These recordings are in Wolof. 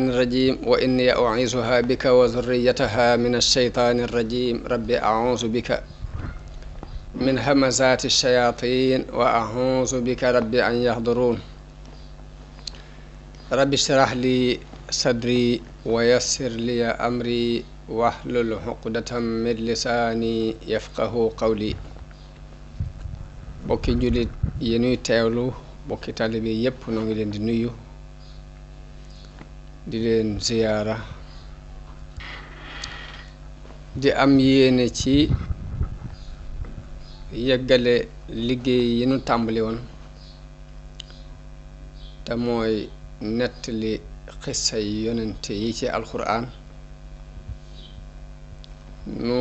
الرجيم وإني أعيذها بك وذريتها من الشيطان الرجيم رب أعوذ بك من همزات الشياطين وأعوذ بك رب أن يحضرون رب اشرح لي صدري ويسر لي أمري واحلل عقدة من لساني يفقه قولي bokki julit yi nuy teewlu bokki taalibe yépp noo ngi leen di nuyu di leen ziyaara di am yéene ci yeggale liggéey yi nu tàmbali woon te mooy nettali xissa yi yonente yi ci alxuraan nu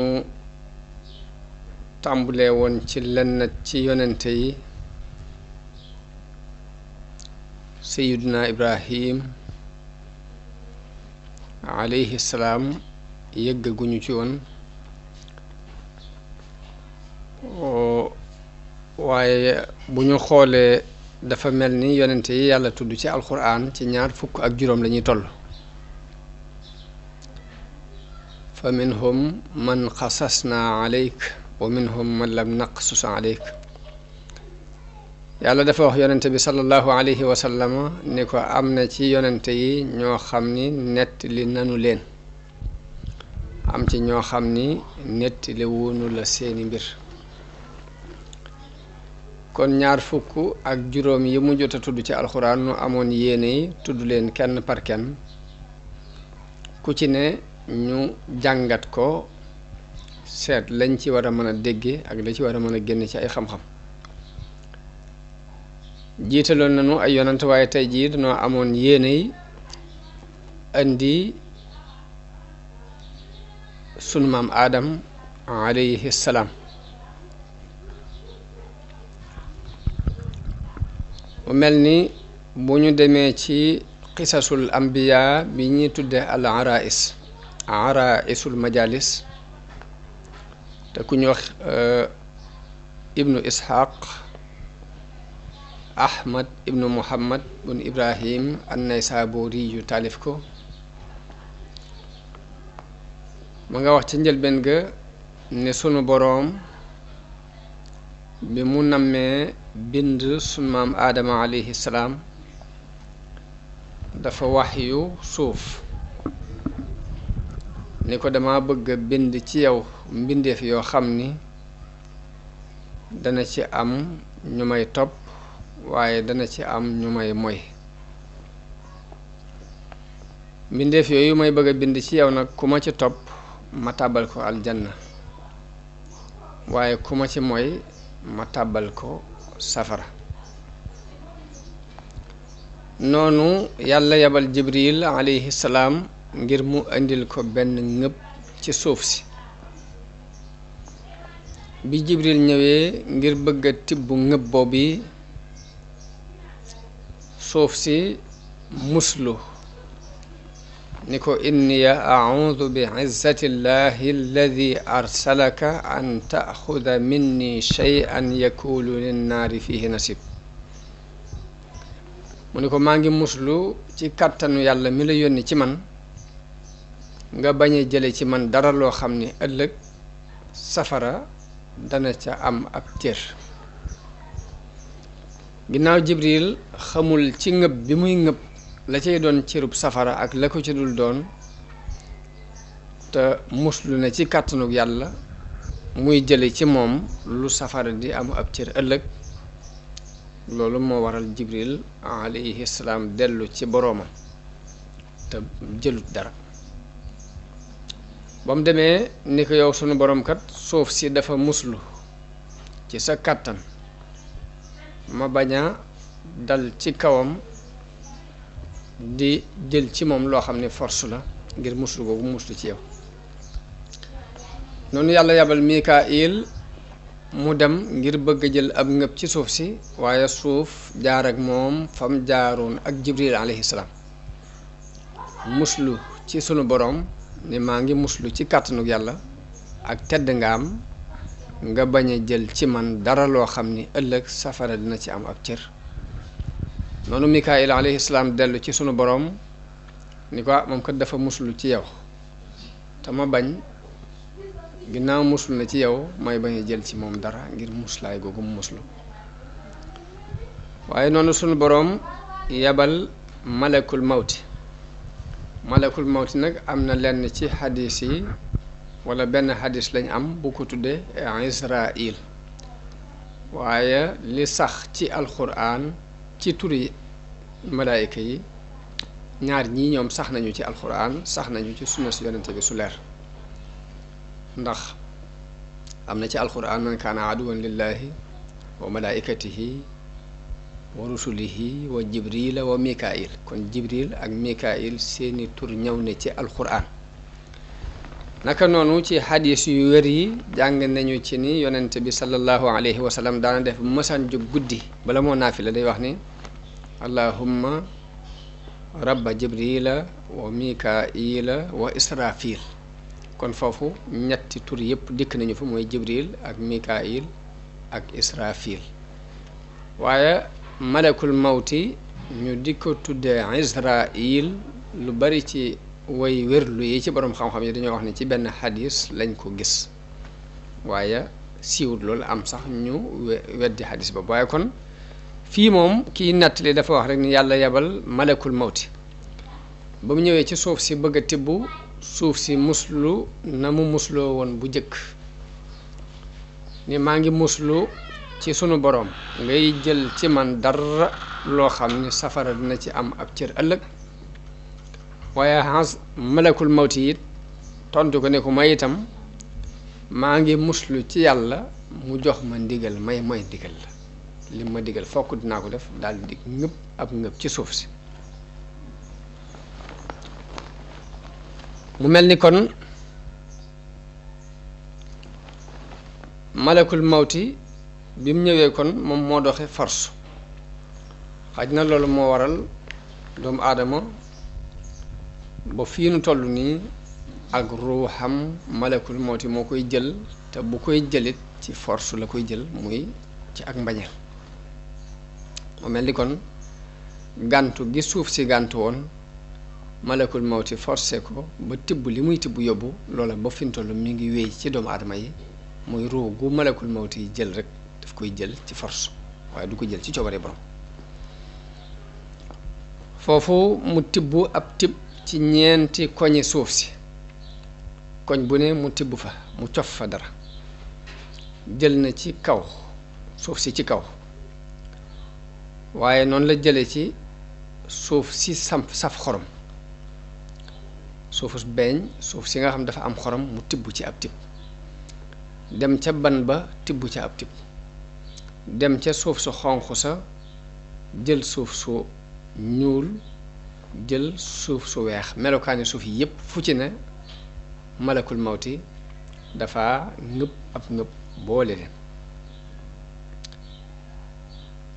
tàmbulee woon ci lenn ci yonente yi sayiduna ibrahim alayhi salaam yëggaguñu ci woon waaye bu ñu xoolee dafa mel ni yonente yi yàlla tudd ci alxuraan ci 25 lañuy toll fa minhum man xasasna alayk wa minhum man lam naqsus alayk yàlla dafa wax yonente bi sallallahu alayhi wa sallam ni ko am na ci yonente yi ñoo xam ni nettali nanu leen am ci ñoo xam ni nettali wunu la seeni mbir kon 25 yi mu jot a tudd ci alxuraan nu amoon yéene yi tudd leen kenn par kenn ku ci ne ñu jàngat ko seet lañ ci war a mën a dégge ak la ci war a mën a génn ci ay xam-xam jiitaloon nañu ay yonant waaye tey jii dañoo amoon yéene yi indi sunu maam Aadam alayhi salaam mu mel ni bu ñu demee ci qisasul ambiya bi ñuy tudde al araisul majalis te ku ñu wax ibnu ishaq ahmad ibnu muhammad bun ibrahim an-naysaburi yu taalif ko ma nga wax ci njëlbeen ga ne sunu boroom bi mu nammee bind sunu maam aadama alayhi salaam dafa waxyu suuf ni ko dama bëgg bind ci yow mbindeef yoo xam ni dana ci am ñu may topp waaye dana ci am ñu may moy mbindeef yooyu may bëgg a bind ci yow nag ku ma ci topp ma tàbbal ko aljanna waaye ku ma ci moy ma tàbbal ko safara noonu yàlla yabal jibril alayhi salaam ngir mu indil ko benn ngëb ci suuf si bi jibril ñëwee ngir bëgg a tibb ngëb boobu suuf si muslu ni ko inniya a'udhu bi izzati llahi alladi arsalaka an ta'xuda minni shay'an yakulu linnaari fihi nasib mu ni ko maa ngi muslu ci kàttanu yàlla mi la yónni ci man nga bañ a jële ci man dara loo xam ni ëllëg safara dana ca am ab cër ginnaaw jibril xamul ci ngëb bi muy ngëb la cay doon cërub safara ak la ko ci dul doon te muslu na ci kàttanug yàlla muy jële ci moom lu safara di am ab cër ëllëg loolu moo waral jibril alayhi salaam dellu ci boroomam te jëlut dara ba mu demee ni ko yow sunu boroom kat suuf si dafa muslu ci sa kàttan ma bañ a dal ci kawam di jël ci moom loo xam ne force la ngir muslu boobu muslu ci yow noonu yàlla yabal Mikaayil mu dem ngir bëgg a jël ab ngëb ci suuf si waaye suuf jaar ak moom fam jaaroon ak jibril alayhi salaam muslu ci sunu boroom ni maa ngi muslu ci kàttanug yàlla ak tedd nga am nga bañ a jël ci man dara loo xam ni ëllëg safara dina ci am ab cër noonu Mikaayil alayhi salaam dellu ci sunu boroom ni ko moom kat dafa muslu ci yow te ma bañ ginnaaw muslu na ci yow may bañ a jël ci moom dara ngir muslaay googu mu muslu waaye noonu sunu boroom yabal malakul mawti nag am na lenn ci xadis yi wala benn xadis lañ am bu ko tuddee Israil waaye li sax ci alxuraan ci turi malaayika yi ñaar ñii ñoom sax nañu ci alxuraan sax nañu ci sunna si yonente bi su leer ndax am na ci alxuraan man kaana aduwan lillahi wa malaikatihi wa rusulihi wa jibrila wa mikail kon jibril ak mikail seeni tur ñëw ne ci alxuraan naka noonu ci xadis yu wér yi jàng nañu ci ni yonente bi sallallahu alayhi wa sallam daana def mësaan jóg guddi bala moo naafila day wax ni allahumma rabba jibrila wa mikaila wa israfil kon foofu ñetti tur yëpp dikk nañu fa mooy jibril ak mikail ak israfil waaye malakul mawti ñu di ko tuddee Israil lu bari ci way wérlu yi ci boroom xam-xam yi dañoo wax ne ci benn xadis lañ ko gis waaye siiwut loolu am sax ñu weddi xadis ba waaye kon fii moom kiy nettali dafa wax rek ni yàlla yebal malakul mawti ba mu ñëwee ci suuf si bëgg a tibb suuf si muslu na mu musloo woon bu jëkk ni maa ngi muslu ci sunu boroom ngay jël ci man dara loo xam ni safara dina ci am ab cër ëllëg waaye malakul mawti it tontu ko ne ko may itam maa ngi muslu ci yàlla mu jox ma ndigal may ndigal la li ma digal fokk dinaa ko def daal di ngëb ab ngëb ci suuf si mu mel ni kon malakul mawti bi mu ñëwee kon moom moo doxe force xaj na loolu moo waral doomu aadama ba fii nu toll nii ak ruuxam malakul mawti moo koy jël te bu koy jëlit ci force la koy jël muy ci ak mbañeel mu mel ni kon gàntu gi suuf si gàntu woon malakul mawti forcé ko ba tibb li muy tibb yóbbu loola ba fi nu toll mi ngi wéy ci doomu aadama yi muy ruu gu malakul mawti yi jël rek daf koy jël ci force waaye du ko jël ci coobare borom foofu mu tibb ab tibb ci ñeenti koñi suuf si koñ bu ne mu tibb fa mu cof fa dara jël na ci kaw suuf si ci kaw waaye noonu la jële ci suuf si saf xorom suufus beeñ suuf si nga xam dafa am xorom mu tibb ci ab tibb dem ca ban ba tibb ca ab tibb dem ca suuf su xonq sa jël suuf su ñuul jël suuf su weex melokaani suuf yi yépp fu ci ne malakul mawti dafa ngëb ab ngëb boole leen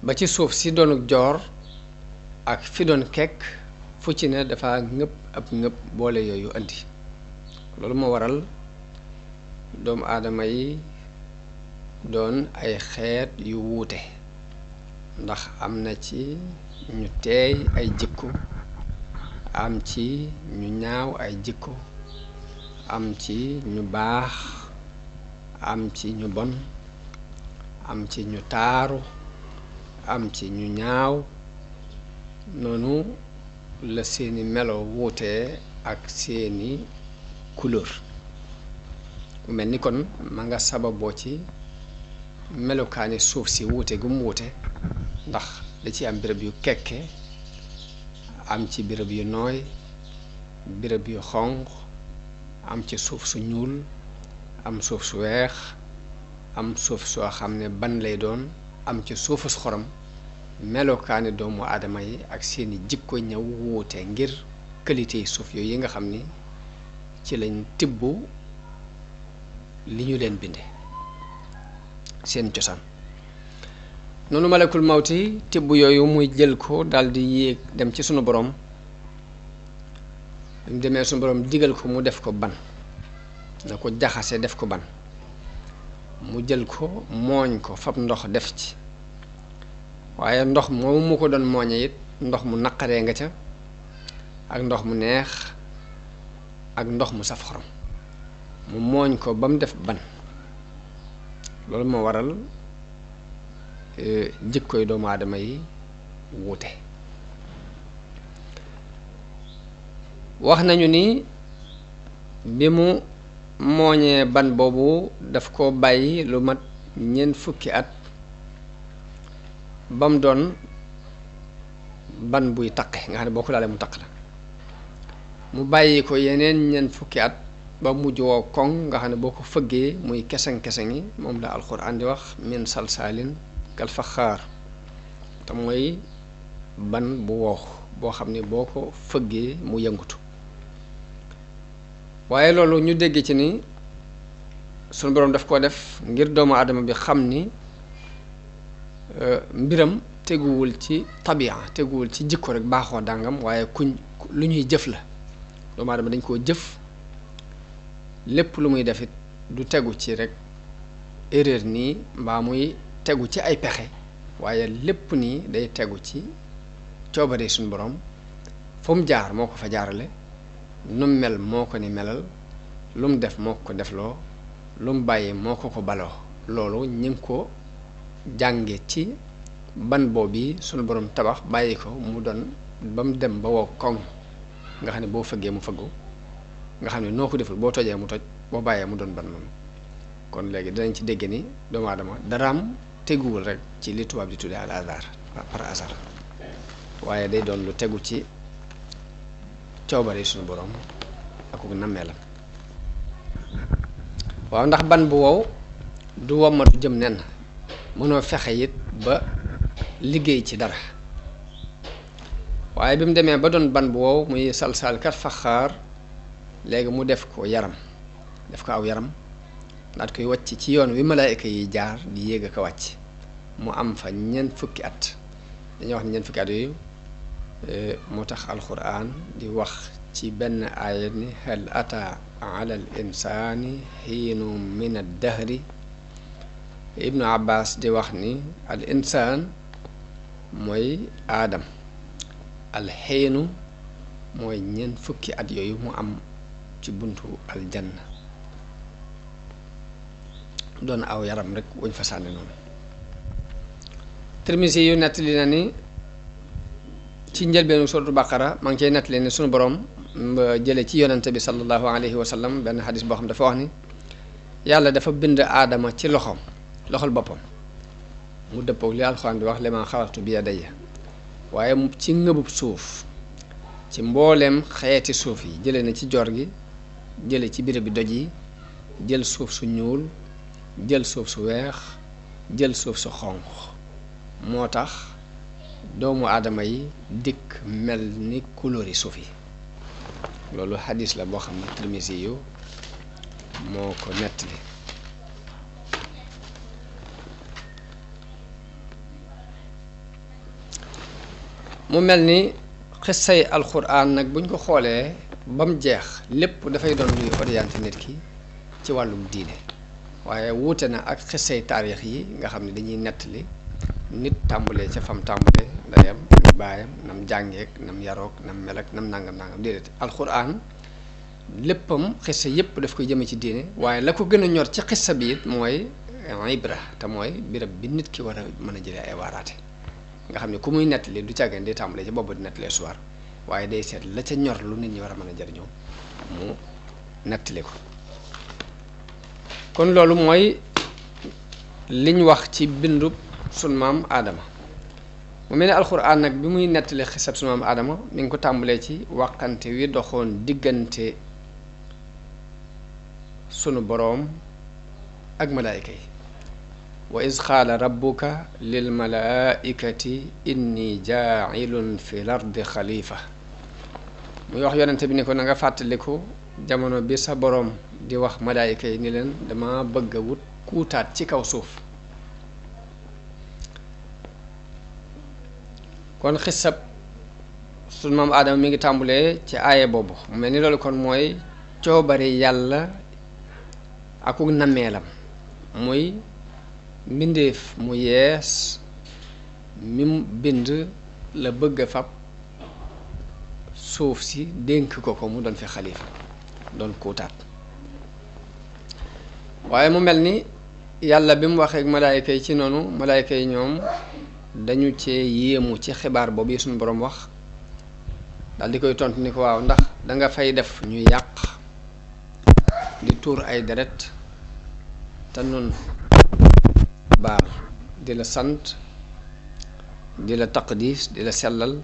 ba ci suuf si doonu joor ak fi doon kekk fu ci ne dafa ngëb ab ngëb boole yooyu andi loolu moo waral doomu aadama yi doon ay xeet yu wuute ndax am na ci ñu teey ay jikko am ci ñu ñaaw ay jikko am ci ñu baax am ci ñu bon am ci ñu taaru am ci ñu ñaaw noonu la seeni melo wuute ak seeni couleur mu mel ni kon ma nga sababoo ci melokaani suuf si wuute gu mu wuute ndax da ci am béréb yu kekke am ci béréb yu nooy béréb yu xonq am ci suuf su ñuul am suuf su weex am suuf soo xam ne ban lay doon am ci suufu su xorom melokaani doomu aadama yi ak seeni jikko ñëw wuute ngir qualité yi suuf yooyu yi nga xam ni ci lañ tibb li ñu leen binde seen cosaan noonu malakul mawti tibb yooyu muy jël ko daldi yéeg dem ci sunu borom mu demee sunu borom digal ko mu def ko ban na ko jaxase def ko ban mu jël ko mooñ ko fab ndox def ci waaye ndox moomu mu ko doon mooñe it ndox mu naqaree nga ca ak ndox mu neex ak ndox mu saf xorom mu mooñ ko ba mu def ban loolu moo waral jikkoy doomu aadama yi wuute wax nañu ni bi mu mooñee ban boobu daf ko bàyyi lu mat ñeent fukki at ba mu doon ban buy taqe nga xam ne boo ko laalee mu taq la mu bàyyi ko yeneen ñeent fukki at ba mujj woo koŋ nga xam ne boo ko fëggee muy keseng-keseng yi moom la alxuraan di wax min salsaalin kal faxaar te mooy ban bu woox boo xam ne boo ko fëggee mu yëngutu waaye loolu ñu dégg ci ni sunu boroom daf koo def ngir doomu aadama bi xam ni mbiram teguwul ci tabia teguwul ci jikko rek baaxoo dàngam waaye lu ñuy jëf la doomu aadama dañ koo jëf lépp lu muy defit du tegu ci rek erreur nii mbaa muy tegu ci ay pexe waaye lépp nii day tegu ci coobare suñu borom fu mu jaar moo ko fa jaarale lu mu mel moo ko ni melal lu mu def moo ko defloo lu mu bàyyi moo ko baloo loolu ñu ngi ko jànge ci ban boobu suñu borom tabax bàyyi ko mu doon ba mu dem ba wow koŋ nga xam ne boo fëggee mu fëggu nga xam ne noo ko deful boo tojee mu toj boo bàyyee mu doon ban noonu kon léegi dinañ ci dégg ni doomu aadama daraam teguwul rek ci li tubaab di tuddee al hasard par hasard waaye day doon lu tegu ci coobare suñu borom ak nammeelam waaw ndax ban bu wow du wommatu jëm nen mënoo fexe it ba liggéey ci dara waaye bi mu demee ba doon ban bu wow muy salsal kat faxaar léegi mu def ko yaram def ko aw yaram daat koy wàcc ci yoon wi malaayika yi jaar di yéeg ak a wàcc mu am fa ñeent fukki at dañuy wax ne ñeent fukki at yooyu moo tax alquran di wax ci benn aaya ni hal ata ala al insani xiinu min ad dahri ibnu abbas di wax ni al insaan mooy aadam al xiinu mooy ñeent fukki at yooyu mu am ci buntu aljanna doon aw yaram rek wuñ fa sànni noonu Tirmisi yu nettali na ni ci njëlbeenu suratu baqara maa ngi cay nettali ne sunu borom jële ci yonente bi sallallahu alayhi wa sallam benn xadis boo xam dafa wax ni yàlla dafa bind aadama ci loxol boppam mu dëppoog li alxuraan di wax limaa xalaqtu bi yadayya waaye ci ngëbub suuf ci mbooleem xeeti suuf yi jële na ci jor gi jële ci béréb bi doj yi jël suuf su ñuul jël suuf su weex jël suuf su xonq moo tax doomu aadama yi dikk mel ni couleur yi suuf yi loolu xadis la boo xam ne Tirmisi yu moo ko nettali mu mel ni xissay alxuraan nag buñ ko xoolee ba mu jeex lépp dafay doon luy orienté nit ki ci wàllum diine waaye wuute na ak xissay taarix yi nga xam ne dañuy nettali nit tàmbalee ca fam tàmbalee ndeyam baayam nam jàngeek nam yarook nam melak nam nangam déedéet alxuraan léppam xissa yépp daf koy jëme ci diine waaye la ko gën a ñor ci xissa bi it mooy ibra te mooy birab bi nit ki war a mën a jëlee ay waaraate nga xam ne ku muy nettali du càggeen di tàmbalee ci boobu di nettalee soir waaye day seet la ca ñor lu nit ñi war a mën a jëriñoo mu nettali ko kon loolu mooy liñ wax ci bindub sunu maam aadama mu mel ne alxuraan nag bi muy nettali xisab sunu maam aadama mi ngi ko tàmbalee ci waqante wi doxoon diggante sunu boroom ak malaayika yi wa iz qaala rabbuka lil malaaikati inni jaacilun fi lardi xalifa muy wax yonente bi ni ko na nga fàttaliku jamono bi sa boroom di wax malaayika yi ni leen dama bëgg a wut kuutaat ci kaw suuf kon xisab sunu maam aadama mi ngi tàmbulee ci aaye boobu mu mel ni loolu kon mooy coobare yàlla akuk nammeelam muy mbindeef mu yees mi bind la bëgg a fab suuf si dénk ko mu doon fi xalifa doon kuutaat waaye mu mel ni yàlla bi mu waxee ak malaayka yi ci noonu malaayka yi ñoom dañu cee yéemu ci xibaar boobu yi suñu boroom wax daal di koy tontu ni ko waaw ndax danga fay def ñu yàq di tuur ay deret te nun baal di la sant di la taqdis di la sellal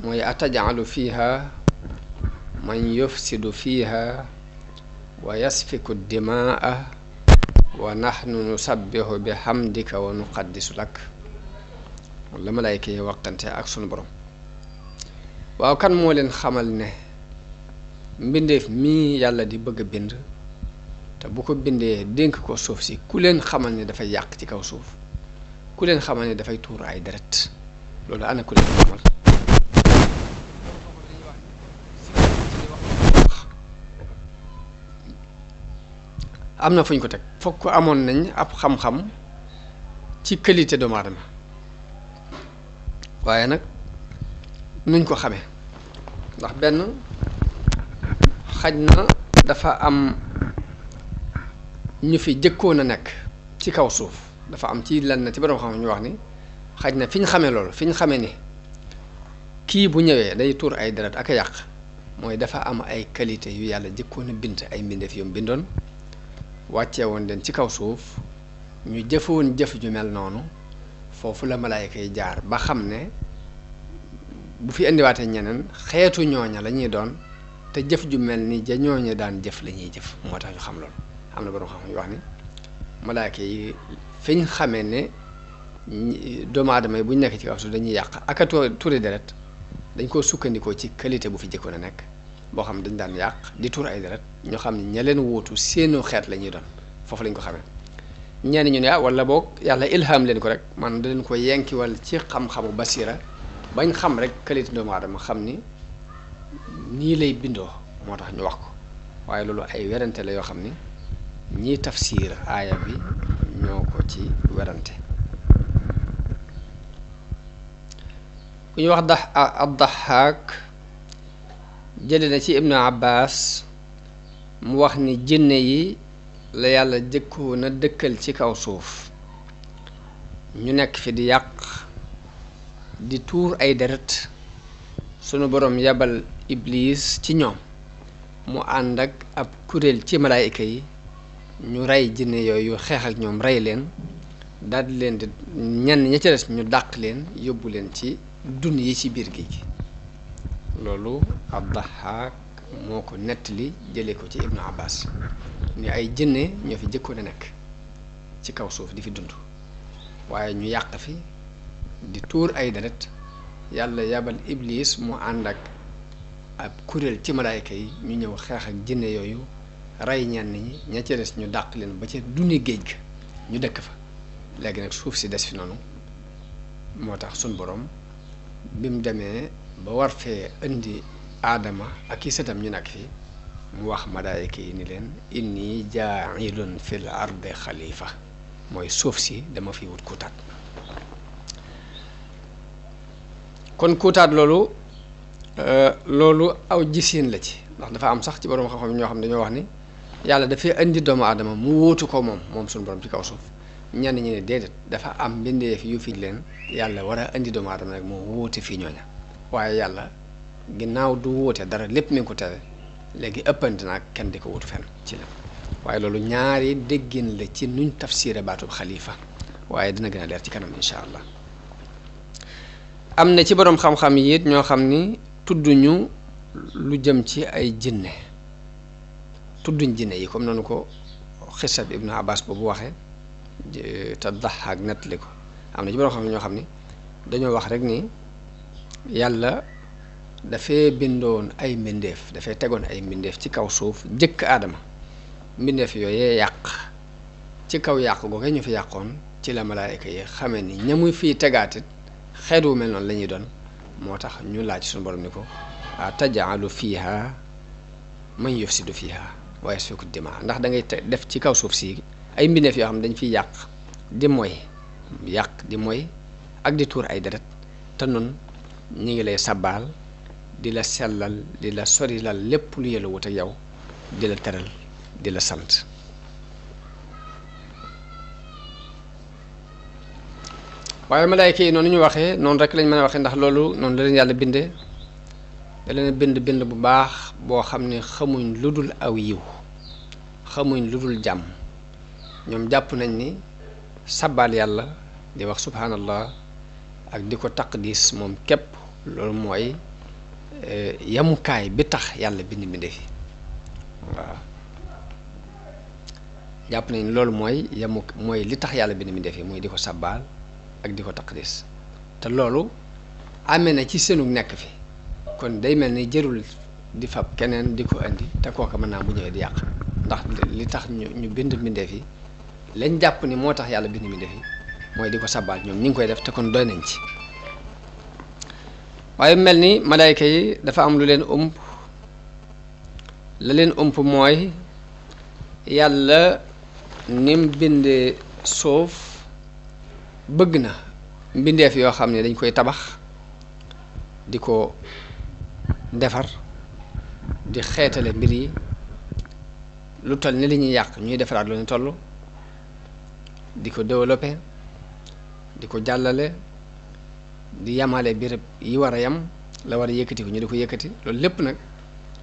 mooy atajalu fiha man yufsidu fiha wa yasfiku dimaa wa nahnu nusabbihu bi hamdika wa nuqaddisu lak la malaayka yi waxtante ak sunu borom waaw kan moo leen xamal ne mbindeef mii yàlla di bëgg a bind te bu ko bindee dénk ko suuf si ku leen xamal ne dafay yàq ci kaw suuf ku leen xamal ne dafay tuur ay deret loolu ana ku leen xamal am na fu ñu ko teg fokk amoon nañ ab xam-xam ci qualité doomu aadama waaye nag nuñ ko xamee ndax benn xaj na dafa am ñu fi jëkkoon a nekk ci kaw suuf dafa am ci lenn ci borom xam ñu wax ni xaj na fi ñu xamee loolu fi ñu xamee ni kii bu ñëwee day tuur ay deret ak a yàq mooy dafa am ay qualité yu yàlla jëkkoon a bind ay mbindeef yu mu bindoon wàccee woon leen ci kaw suuf ñu jëfoon jëf ju mel noonu foofu la malaayka yi jaar ba xam ne bu fi indiwaatee ñeneen xeetu ñooña la ñuy doon te jëf ju mel ni ja ñooña daan jëf la ñuy jëf moo tax ñu xam loolu am na borom xam yu wax ni malaayka yi fi ñu xamee ne doomu aadama yi bu ñu nekk ci kaw suuf dañuy yàq ak a tuuri deret dañ koo sukkandikoo ci qualité bu fi jëkkoon a nekk boo xam dañ daan yàq di tuur ay deret ñoo xam ne ña leen wuutu seenu xeet la ñuy doon foofu lañ ko xamee ñenn ñu ne wala boog yàlla ilham leen ko rek man da leen ko yenkiwal ci xam-xamu basira bañ xam rek qualité doomu aadama xam ni nii lay bindoo moo tax ñu wax ko waaye loolu ay werante la yoo xam ni ñii tafsir aaya bi ñoo ko ci werante ku ñu wax ad-Dahhaak jële na ci Ibnu Abbas mu wax ni jinne yi la yàlla jëkkoon a dëkkal ci kaw suuf ñu nekk fi di yàq di tuur ay deret sunu boroom yabal Iblis ci ñoom mu ànd ak ab kuréel ci malaayika yi ñu rey jinne yooyu xeex ak ñoom rey leen daldi leen di ñenn ña ca des ñu dàq leen yóbbu leen ci dun yi ci biir géej gi loolu ad-Dahhaak moo ko nettali jëlee ko ci Ibnu Abbas ni ay jinne ñoo fi jëkkoon a nekk ci kaw suuf di fi dund waaye ñu yàq fi di tuur ay deret yàlla yabal Iblis mu ànd ak ab kuréel ci malaayka yi ñu ñëw xeex ak jinne yooyu rey ñenn ñi ña ca des ñu dàq leen ba ca duni géej ga ñu dëkk fa léegi nag suuf si des fi noonu moo tax sun borom bi mu demee ba war fee indi aadama ak i sëtam ñu nekk fi mu wax malaayka yi ni leen inni jaa'ilun fil ardi xalifa mooy suuf si dama fi wut kuutaat kon kuutaat loolu aw gisiin la ci ndax dafa am sax ci borom xam-xam ñoo xam dañoo wax ni yàlla dafay indi doomu aadama mu wóotu ko moom suñu borom ci kaw suuf ñenn ñi ne déedéet dafa am mbindeef yu fi leen yàlla war a indi doomu aadama rek moo wóote fii ñooña waaye yàlla ginnaaw du wóote dara lépp mi ngi ko tere léegi ëppante na ak kenn di ko wutu fenn ci la waaye loolu ñaari déggin la ci nuñ tafsiré baatub xalifa waaye dina gën a leer ci kanam incha allah am na ci boroom xam-xam yi it ñoo xam ni tudduñu lu jëm ci ay jinne tudduñ jinne yi comme noonu ko xisab Ibnu Abbas boobu waxee te Dahhaak nettali ko am na ci boroom xam ñoo xam ni dañoo wax rek ni yàlla dafay bindoon ay mbindeef dafay tegoon ay mbindeef ci kaw suuf jëkk aadama mbindeef yooyee yàq ci kaw yàq googu ñu fi yàqoon ci la malaayka yi xamee ni ñamuy fii tegaatit xeet wu mel noonu la ñuy doon moo tax ñu laaj suñu borom ni ko taj'alu fiiha man yufsidu fiiha wa yasfiku dimaa ndax da ngay def ci kaw suuf si ay mbindeef yoo xam ne dañ fiy yàq di moy ak di tuur ay deret te noonu ñi ngi lay sabbaal di la sellal di la sorilal lépp lu yelu wut ak yow di la teral di la sant waaye malaayka yi noonu ñu waxee noonu rek lañ mën a waxee ndax loolu noonu la leen yàlla bindee da leen bind bu baax boo xam ne xamuñ lu dul aw yiw xamuñ lu dul jàmm ñoom jàpp nañ ni sabbaal yàlla di wax subhanallah ak di ko taqdis moom képp loolu mooy yamukaay bi tax yàlla bind mbindee fi waaw jàpp nañ loolu mooy li tax yàlla bind mbindee fi mooy di ko sabbaal ak di ko taqdis te loolu amee na ci seenu nekk fi kon day mel ni jërul di fab keneen di ko indi te kooka mën naa bu ñëwee di yàq ndax li tax ñu bind mbindeef yi lañ jàpp ni moo tax yàlla bind mbindeef yi mooy di ko sabbaal ñoom ñi ngi koy def te kon doy nañ ci waaye mel ni malaayka yi dafa am lu leen ëmb la leen ëmb mooy yàlla nim bindee suuf bëgg na mbindeef yoo xam ne dañ koy tabax di ko defar di xeetale mbir yi lu toll ni li ñuy yàq ñuy defaraat lu ñu toll di ko développer di ko jàllale di yamale béréb yi war a yam la war a yëkkati ko ñu di ko yëkkati loolu lépp nag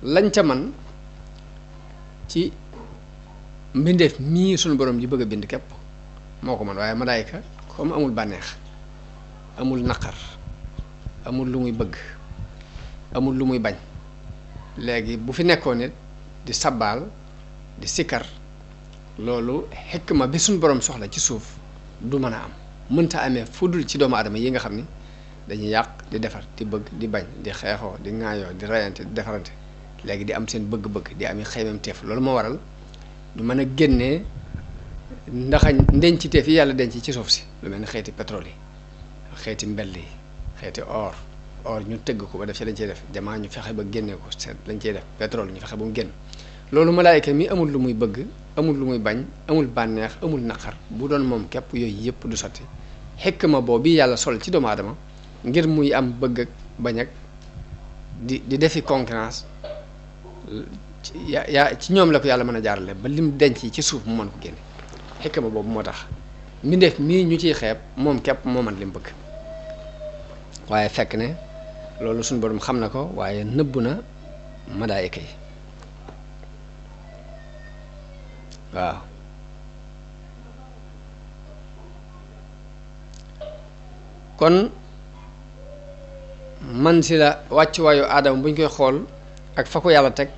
lañ ca man ci mbindeef mii suñu borom ji bëgg a bind képp moo ko man waaye malaayka comme amul bànneex amul naqar amul lu muy bëgg amul lu muy bañ léegi bu fi nekkoon nit di sabbaal di sikkar loolu xikma bi suñ borom soxla ci suuf du mën a am mënta amee fudul ci doomu aadama yi nga xam ni dañuy yàq di defar di bëgg di bañ di xeexoo di ŋaayoo di rayante di defarante léegi di am seen bëgg-bëgg di am xeymam teef loolu moo waral ñu mën a génnee ndaxañ ndenciteef yi yàlla denc ci suuf si lu mel ni xeeti pétrole yi xeeti mbell yi xeeti or ñu tëgg ko ba def ci lañ cey def jamaa ñu fexe ba génne ko seet lañ cey def pétrole ñu fexe ba mu génn loolu malaayka mi amul lu muy bëgg amul lu muy bañ amul bànneex amul naqar bu doon moom képp yooyu yëpp du sotti xikma boobu yàlla sol ci doomu aadama ngir muy am bëgg ak bañ ak di defi concurrence ci ñoom la ko yàlla mën a jaarale ba lim denc ci suuf mu mën ko génne xikma boobu moo tax mbindeef mii ñu ciy xeeb moom képp moo man lim bëgg waaye fekk ne loolu suñu borom xam na ko waaye nëbbu na malaayika yi waaw kon man si la wàccuwaayu aadama bu ñu koy xool ak fa ko yàlla teg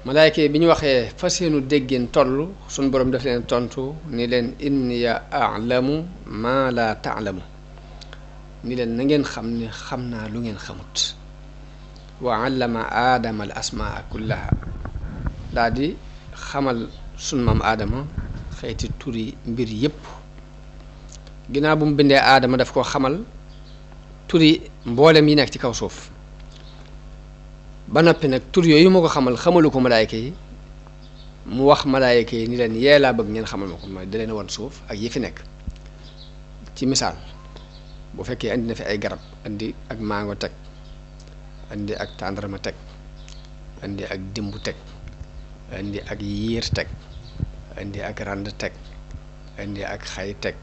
malaayika yi bi ñu waxee fa seenu déggeen toll suñu borom daf leen tontu ni leen inniya a'lamu ma la ta'lamu ni leen na ngeen xam ne xam naa lu ngeen xamut wa allama aadama al asmaa kullaha daa di xamal sunu maam aadama xeeti turi mbir yépp ginnaaw bu mu bindee aadama daf ko xamal turi mboolem yi nekk ci kaw suuf ba noppi nag tur yooyu moo ko xamalu ko malaayka yi mu wax malaayka yi ni leen yee laa bëgg ngeen xamal ma ko mooy da leen wan suuf ak yi fi nekk ci misaal bu fekkee andi na fi ay garab andi ak mango teg andi ak tàndarma teg andi ak dimbu teg andi ak yiir teg andi ak rand teg andi ak xay teg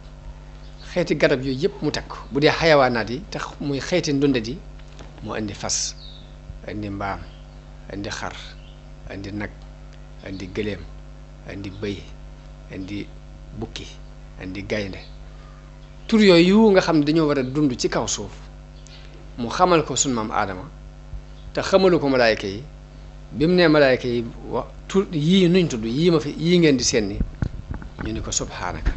xeeti garab yooyu yëpp mu teg ko bu dee xayawaanaat yi tax muy xeeti ndundat yi mu andi fas andi mbaam andi xar andi nag andi gëléem andi bëy andi bukki andi gaynde tur yooyu nga xam ne dañoo war a dund ci kaw suuf mu xamal ko sunu maam aadama te xamalu ko malaayka yi bi mu nee malaayka yi tur yii nuñ tudd yii ngeen di seen ni ñu ni ko subhaanaka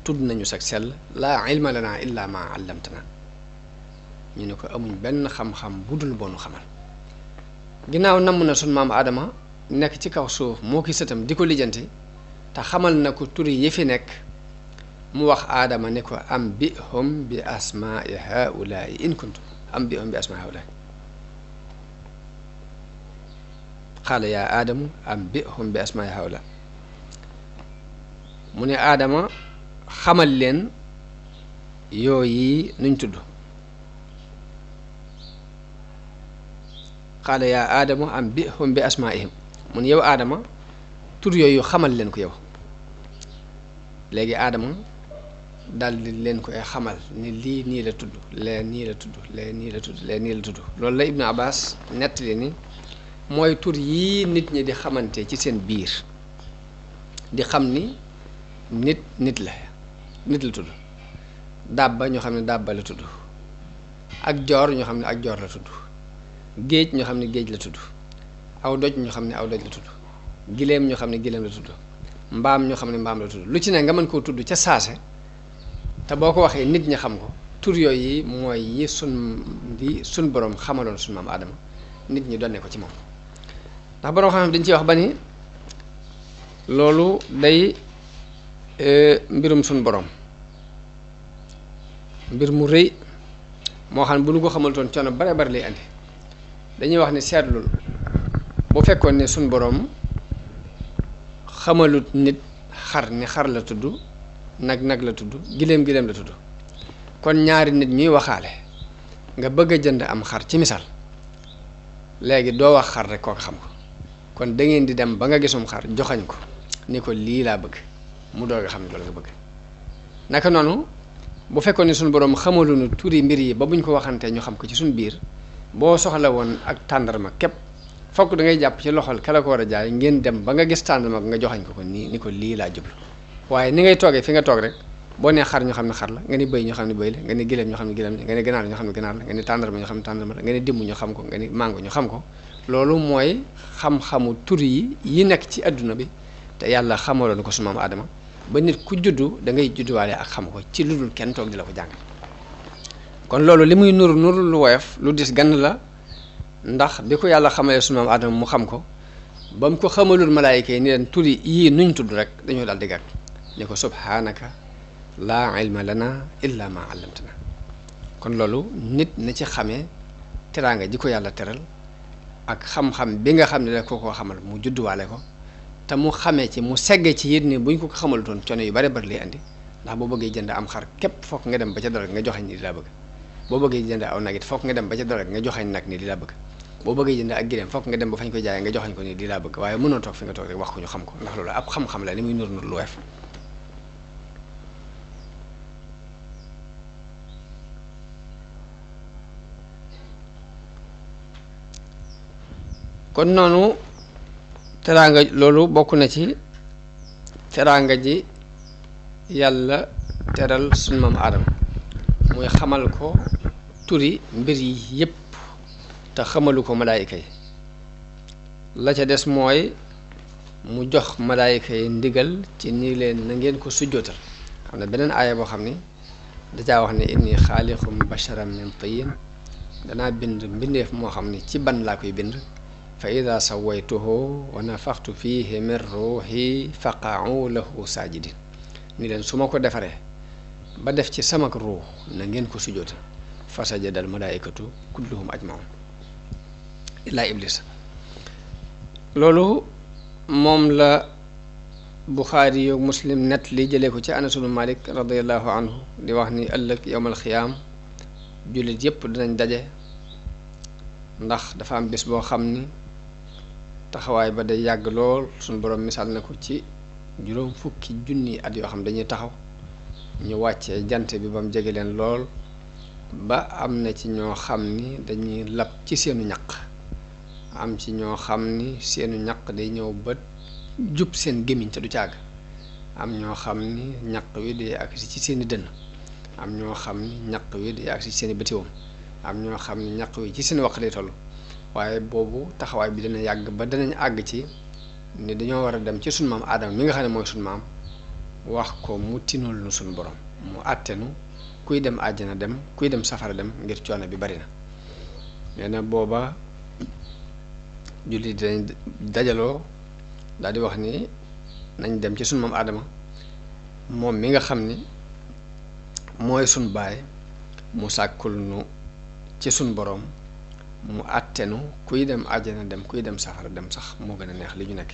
tudd nañu sag sell laa ilma lana illa ma allamtana ñu ne ko amuñ benn xam-xam bu dul boonu xamal ginnaaw namm na sunu maam aadama nekk ci kaw suuf moo ki sëtam di ko lijjanti te xamal na ko turi yi fi nekk mu wax aadama ni ko am bi hum bi asmaai haulaai in kuntum am bi hum bi asmaai haulaai xaala yaa aadamu am bi hum bi asmaai haulaai mu ne aadama xamal leen yooyu nuñ tudd qaala yaa aadamu ambihum bi asmaihim mun yow aadama tur yooyu xamal leen ko yow. léegi aadama daldi leen koy xamal ni lii nii la tudd lee nii la tudd lee nii la tudd lee nii la tudd loolu la Ibnu Abbas nettali ni mooy tur yii nit ñi di xamante ci seen biir di xam ni nit la tudd dabba ñoo xam ne dabba la tudd ak joor ñoo xam ne ak joor la tudd géej ñoo xam ne géej la tudd aw doj ñoo xam ne aw doj la tudd giléem ñoo xam ne giléem la tudd mbaam ñoo xam ne mbaam la tudd lu ci ne nga mën koo tudd ca saase te boo ko waxee nit ñi xam ko tur yooyu mooy yi sun borom xamaloon sun maam Aadama nit ñi donne ko ci moom ndax borom xam dañ ciy wax ba ni loolu day mbirum sun borom mbir mu rëy moo xam ne bu nu ko xamaltoon coono bare bare lay andi dañuy wax ni seetlul bu fekkoon ne sun borom xamalut nit xar ni xar la tudd nag la tudd giléem la tudd kon ñaari nit ñuy waxaale nga bëgg a jënd am xar ci misaal léegi doo wax xar rek kooku xam ko kon da ngeen di dem ba nga gisum xar joxañ ko ni ko lii laa bëgg mu doog a xam ne loolu nga bëgg naka noonu bu fekkoon ne suñu borom xamaluñu turi mbir yi ba buñ ko waxantee ñu xam ko ci suñu biir boo soxla woon ak tàndarma képp fokk da ngay jàpp ci loxol ka la ko war a jaay ngeen dem ba nga gis tàndarma nga joxañ ko nii ni ko lii laa jublu waaye ni ngay toogee fi nga toog rek boo nee xar ñu xam ne xar la nga ni bëy ñu xam ne bëy la nga ni gileem ñu xam ne gileem la nga ni ganaar ñu xam ne ganaar la nga ni tàndarma ñu xam ne tàndarma la nga ni dimb ñu xam ko nga ni mango ñu xam ko loolu mooy xam-xamu tur yi nekk ci adduna bi te yàlla xamaloon ko su maam Aadama ba nit ku juddu da ngay judduwaale ak xam ko ci lu dul kenn toog di la ko jàng kon loolu li muy nuru lu woyof lu dis gann la ndax bi ko yàlla xamalee su maam Aadama mu xam ko ba mu ko xamalul malaayika yi ni leen tur yii nuñ tudd rek dañoo daal di gàtt ni ko subhaanaka laa ilma lana illa ma allamtana kon loolu nit na ci xamee teraanga ji ko yàlla teral ak xam-xam bi nga xam ne da ko xamal mu judduwaale ko te mu xamee ci mu segge ci yit ni buñ ko xamalutoon coono yu bari bari lay andi ndax boo bëggee jënd am xar képp fokk nga dem ba ca dara nga joxañ ni li laa bëgg boo bëggee jënd aw nag it fokk nga dem ba ca dara nga joxañ nag ni li laa bëgg boo bëggee jënd ak gileem fokk nga dem ba fañ koy jaayee nga joxañ ko ni li laa bëgg waaye mënoo toog fi nga toog rek wax ko ñu xam ko ndax loolu ab xam-xam la li muy nur lu weef kon noonu teraanga loolu bokk na ci teraanga ji yàlla teral sunu maam Aadama muy xamal ko turi mbir yi yépp te xamalu ko malaayika yi la ca des mooy mu jox malaayika yi ndigal ci nii leen na ngeen ko sujjootal xam ne beneen aaya boo xam ni dajaa wax ne inni xaaliqum basharan min tiin danaa bind mbindeef moo xam ni ci ban laa koy bind fa ida sawaytuhu wa nafaxtu fihi min ruuxi faqa'u lahu saajidin ni leen su ma ko defaree ba def ci samak ruux na ngeen ko sujjootal fa sajadal malaayikatu kulluhum ajmaun illaa iblis loolu moom la Buxaari yo Muslim net li jëlee ko ci Anas ibn Malik radiallahu anhu di wax ni ëllëg yowmal xiyaam jullit yépp dinañ daje ndax dafa am bés boo xam ni taxawaay ba day yàgg lool suñu borom misaal na ko ci juróom fukki junni at yoo xam dañuy taxaw ñu wàccee jant bi ba mu jege leen lool ba am na ci ñoo xam ni dañuy lab ci seenu ñaq am ci ñoo xam ni seenu ñaq day ñëw ba jub seen gémmiñ te du càgg am ñoo xam ni ñaq wi day agsi ci seeni dënn am ñoo xam ni ñaq wi day agsi ci seeni bëtiwoom am ñoo xam ni ñaq wi ci seen waq lay toll waaye boobu taxawaay bi dana yàgg ba danañ àgg ci ni dañoo war a dem ci sunu maam Aadama mi nga xam ne mooy sunu maam wax ko mu tinul nu sunu borom mu àttenu kuy dem àjjana dem kuy dem safara dem ngir coono bi bari na nee na booba julli dañ dajaloo daal di wax ni nañ dem ci sunu maam Aadama moom mi nga xam ni mooy sunu baay mu sàkkul nu ci sunu borom mu àttenu kuy dem àjjana dem kuy dem safara dem sax moo gën a neex li ñu nekk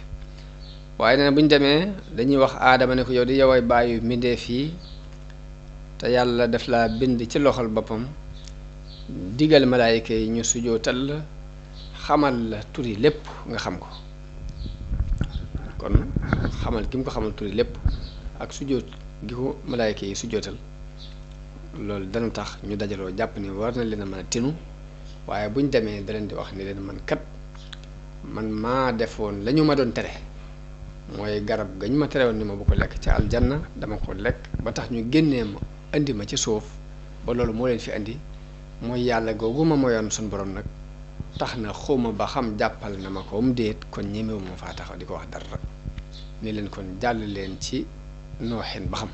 waaye nee na bu ñu demee dañuy wax Aadama ne ko yow di yoway bàyyi mbindeef yi te yàlla def laa bind ci loxol boppam digal malaayika yi ñu sujootal xamal la turi lépp nga xam ko kon xamal gi mu ko xamal turi lépp ak sujjóot gi ko malaayka yi sujjóotal loolu dana tax ñu dajaloo jàpp ni war na leen a mën a tinu waaye buñ demee da leen di wax ni leen man kat man maa defoon la ñu ma doon tere mooy garab gañ ma tere woon ni ma bu ko lekk ca aljanna dama ko lekk ba tax ñu génnee ma indi ma ci suuf ba loolu moo leen fi indi mooy yàlla googu ma moyoon suñ borom nag tax na xawma ba xam jàppal na ma ko mu déet kon ñemewu ma faa taxaw di ko wax dara ni leen kon jàll leen ci nooxin ba xam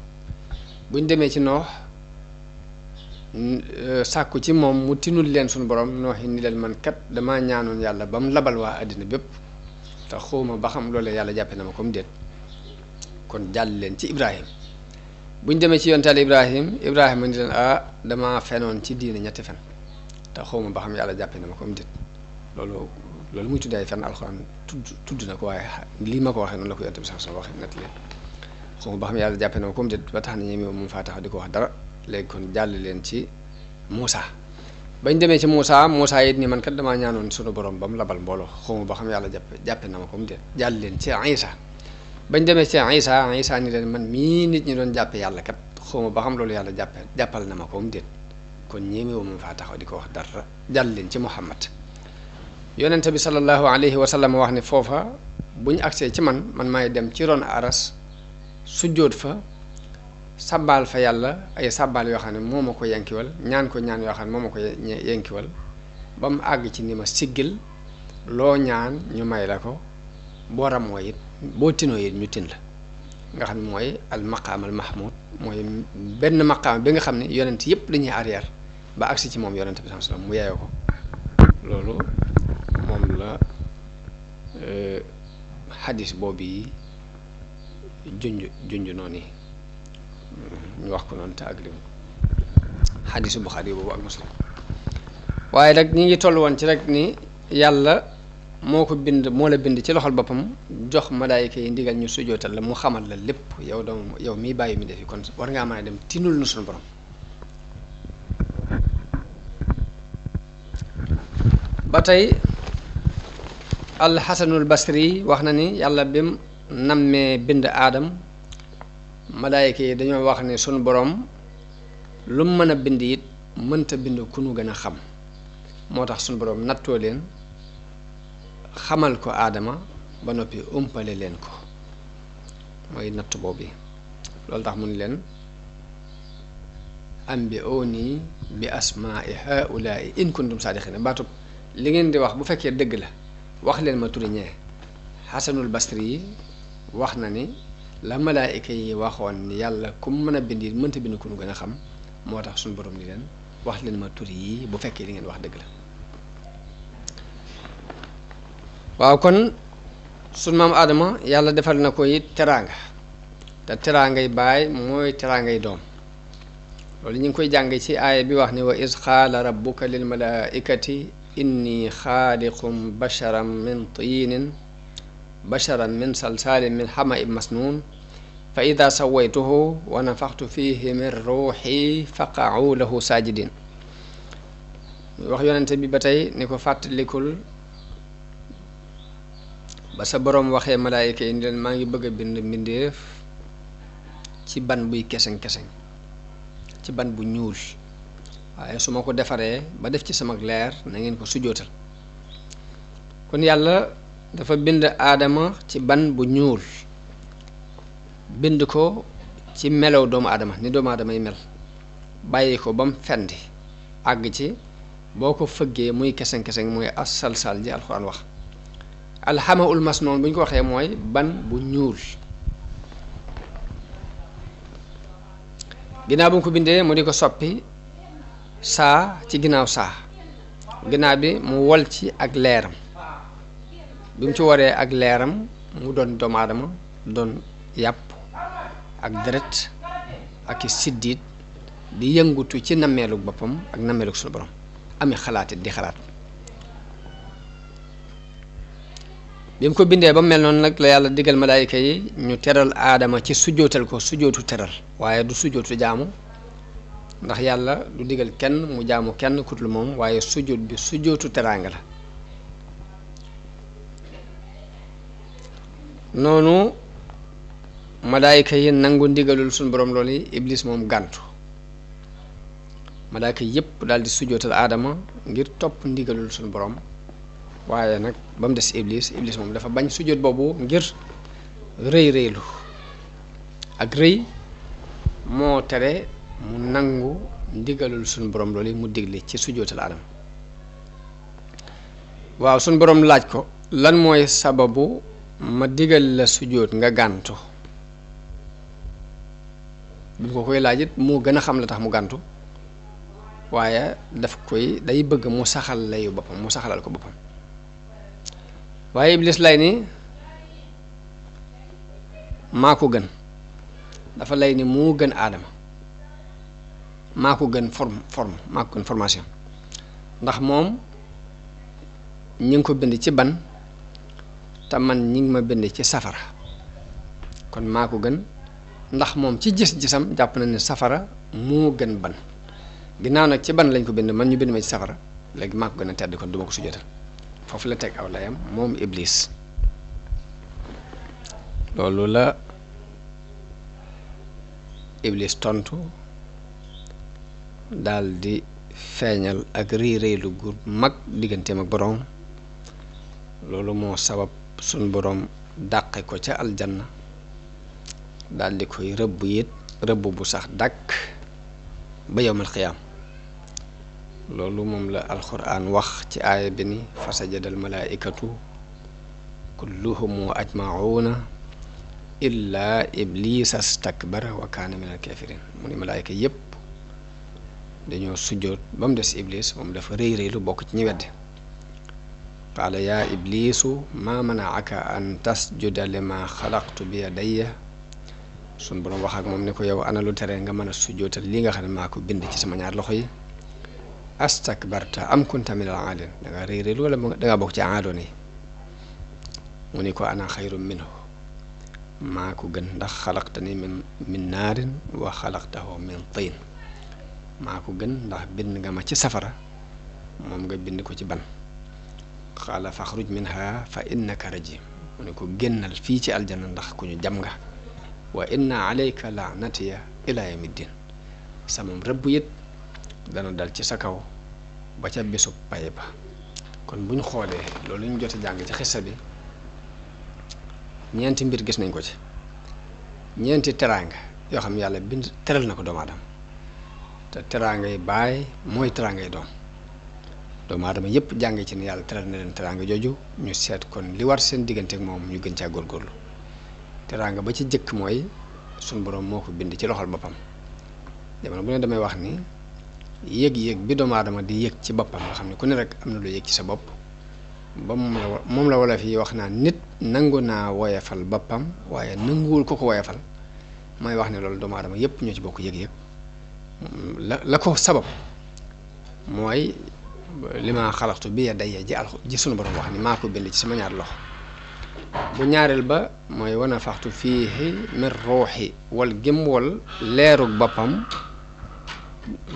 buñ demee ci noox sàkku ci moom mu tinul leen suñu borom nooxin ni leen man kat damaa ñaanoon yàlla ba mu labal waa àddina bépp te xawma ba xam loolu yàlla jàppe na ma ko mu déet kon jàll leen ci Ibrahim buñ demee ci yontaal Ibrahima ni leen damaa fenoon ci diine ñetti fen te xawma ba xam yàlla jàppe na ma ko mu déet loolu muy tuddee ay fen alxuraan tudd na ko waaye lii ma ko waxee noonu la ko yonte bi sax waxee nett leen xawma ba xam yàlla jàppe na ma ko mu déet ba tax na ñeme moom faa tax di ko wax dara léegi kon jàll leen ci Moussa bañ demee ci Moussa it ni man kat damaa ñaanoon sunu borom ba mu labal mbooloo xawma ba xam yàlla jàppe na ma ko mu déet jàll leen ci Isa bañ demee ci Isa ni leen man mii nit ñi doon jàppe yàlla kat xawma ba xam loolu yàlla jàppal na ma ko mu déet kon ñemewu ma faa taxaw di ko wax dara jàll leen ci Muhammad yonente bi sallallahu alayhi wa sallam wax ne foofa bu ñu agsee ci man maay dem ci ron aras sujjóot fa sabbaal fa yàlla ay sabbaal yoo xam ne moo ma ko yenkiwal ñaan ko ñaan yoo xam ne moo ma ko yenkiwal ba mu àgg ci ni ma siggil loo ñaan ñu may la ko boo ramoo it boo tinoo it ñu tin la nga xam ne mooy al maqaam al mahmud mooy benn maqaam bi nga xam ne yonent yëpp dañuy arrière ba agsi ci moom yonent bi sallallahu alayhi wasallam mu yeeyoo ko loolu moom la xadis boobu yi junj noonu yi ñu wax ko noonu te ak lim xadisu Buxaari boobu ak Muslim waaye nag ñi ngi toll woon ci rek ni yàlla moo la bind ci loxol boppam jox malaayika yi ndigal ñu sujootal la mu xamal la lépp yow mii bàyyi mi defi kon war ngaa mën a dem tinul nu suñu borom ba tey alxasanul basri wax na ni yàlla bim nammee bind aadam malaayika yi dañoo wax ne sunu borom lu mu mën a bind it mënta bind ku nu gën a xam moo tax sunu borom nattoo leen xamal ko aadama ba noppi umpale leen ko mooy natt boobu loolu tax mu ni leen ambi'uuni bi asmaa'i haa'ulaa'i in kuntum saadiqiina baatub li ngeen di wax bu fekkee dëgg la wax leen ma turi ñee xasanul basri yi wax na ni la malaayika yi waxoon ni yàlla ku mën a bind it mënta bind ku nu gën a xam moo tax suñu borom ni leen wax leen ma turi yi bu fekkee li ngeen wax dëgg la waaw kon sunu maam Adama yàlla defal na ko it teraanga te teraangay baay mooy teraangay doom loolu ñu ngi koy jàng ci aaya bi wax ni wa iz qaala rabbuka lil malaaikati inni xaaliqum basharan min tiinin basharan min salsaalin min xama'in masnuun fa ida sawaytuhu wa nafaxtu fihi min ruuxi faqa'u lahu saajidin wax yonente bi ba tey ni ko fàttalikul ba sa boroom waxee malaayika yi ni leen maa ngi bëgg a bind mbindeef ci ban buy keseng-keseng ci ban bu ñuul waaye su ma ko defaree ba def ci sama leer na ngeen ko sujootal kon yàlla dafa bind aadama ci ban bu ñuul bind ko ci melow doomu aadama ni doomu aadama yi mel bàyyi ko ba mu fendi àgg ci boo ko fëggee muy keseng-keseng mooy as-salsal ji alxuraan wax alxamaul masnoon bu ñu ko waxee mooy ban bu ñuul ginnaaw bu ñu ko bindee mu di ko soppi saa ci ginnaaw saa ginnaaw bi mu wol ci ak leeram bi mu ci waree ak leeram mu doon doomu aadama doon yàpp ak deret ak siddiit di yëngutu ci nammeelu boppam ak nammeelu suñu borom ami xalaat it di xalaat bi mu ko bindee ba mel noonu nag la yàlla digal malaayika yi ñu teral aadama ci sujootal ko sujootu teral waaye du sujootu jaamu ndax yàlla du digal kenn mu jaamu kenn ku dul moom waaye sujoot bi sujootu teraanga la noonu malaayika yi nangu ndigalul suñu borom loolu yi iblis moom gàntu malaayika yépp daal di sujjootal aadama ngir topp ndigalul suñu borom waaye nag ba mu des iblis moom dafa bañ sujjoot boobu ngir rëylu ak rëy moo tere mu nangu ndigalul suñu borom loolu yi mu digle ci sujjootal aadama waaw suñu borom laaj ko lan mooy sababu ma digal la sujjoot nga gàntu bi ko koy laaj it moo gën a xam la tax mu gàntu waaye daf koy day bëgg mu saxal layu boppam mu saxalal ko boppam waaye iblis lay ni maa ko gën dafa lay ni moo gën aadama maa ko gën maa ko gën formation ndax moom ñi ngi ko bind ci ban te man ñi ngi ma bind ci safara kon maa ko gën ndax moom ci gis-gisam jàpp na ne safara moo gën ban ginnaaw nag ci ban lañ ko bind man ñu bind ma ci safara léegi maa ko gën a tedd kon duma ko sujjóotal foofu la teg aw layam moom iblis loolu la iblis tontu daal di feeñal ak réylu gu mag digganteem ak boroom loolu moo sabab suñ boroom dàqe ko ca aljanna daal di koy rëbb it rëbb bu sax dàkk ba yawmal xiyaam loolu moom la alxuraan wax ci aaya bi ni fa sajadal malaaikatu kulluhum ajmauna illa iblisa stakbara wa kaana min alkafirin mu ni malaayika yépp dañoo sujjoot ba mu des iblis moom dafa rëy lu bokk ci ñi weddi qaala yaa iblisu maa manaaka an tasjuda lima xalaqtu bi yadayya sun boroom wax ak moom ni ko yow ana lu tere nga mën a sujjootal li nga xam ne maa ko bind ci sama ñaar loxo yi astakbarta am kunta min al aalin danga rëy lu wala danga bokk ci aadoon yi mu ni ko ana xayrun minhu maa ko gën ndax xalaqtani min naarin wa xalaqtahu min tiin maa ko gën ndax bind nga ma ci safara moom nga bind ko ci ban qaala faxruj minha fa innaka rajim mu ne ko génnal fii ci aljanna ndax ku ñu jam nga wa inna alayka laanatiya ila yawmiddin sama rëbb it dana dal ci sa kaw ba ca bésub pay ba kon bu ñu xoolee loolu ñu jot a jàng ci xissa bi ñeenti mbir gis nañ ko ci ñeenti teraanga yoo xam yàlla bind teral na ko doomu aadama te teraangay baay mooy teraangay doomu aadama yépp jànge ci ne yàlla teral na leen teraanga jooju ñu seet kon li war seen diggante ak moom ñu gën caa góorgóorlu teraanga ba ci jëkk mooy suñ boroom moo ko bind ci loxol boppam jamono bu ne damay wax ni yëg-yëg bi doomu aadama di yëg ci boppam nga xam ne ku ne rek am na lu yëg ci sa bopp ba moom la wala fii wax naa nit nangu naa woyefal boppam waaye nanguwul ko woyefal mooy wax ne loolu doomu aadama yépp ñoo ci bokk yëg-yëg la ko sabab mooy li ma xalaxtu bi yadayya ji sunu borom wax ni maa ko bind ci sama ñaar loxo bu ñaareel ba mooy wana faxtu fiihi min ruuxi wal gém wal leerug boppam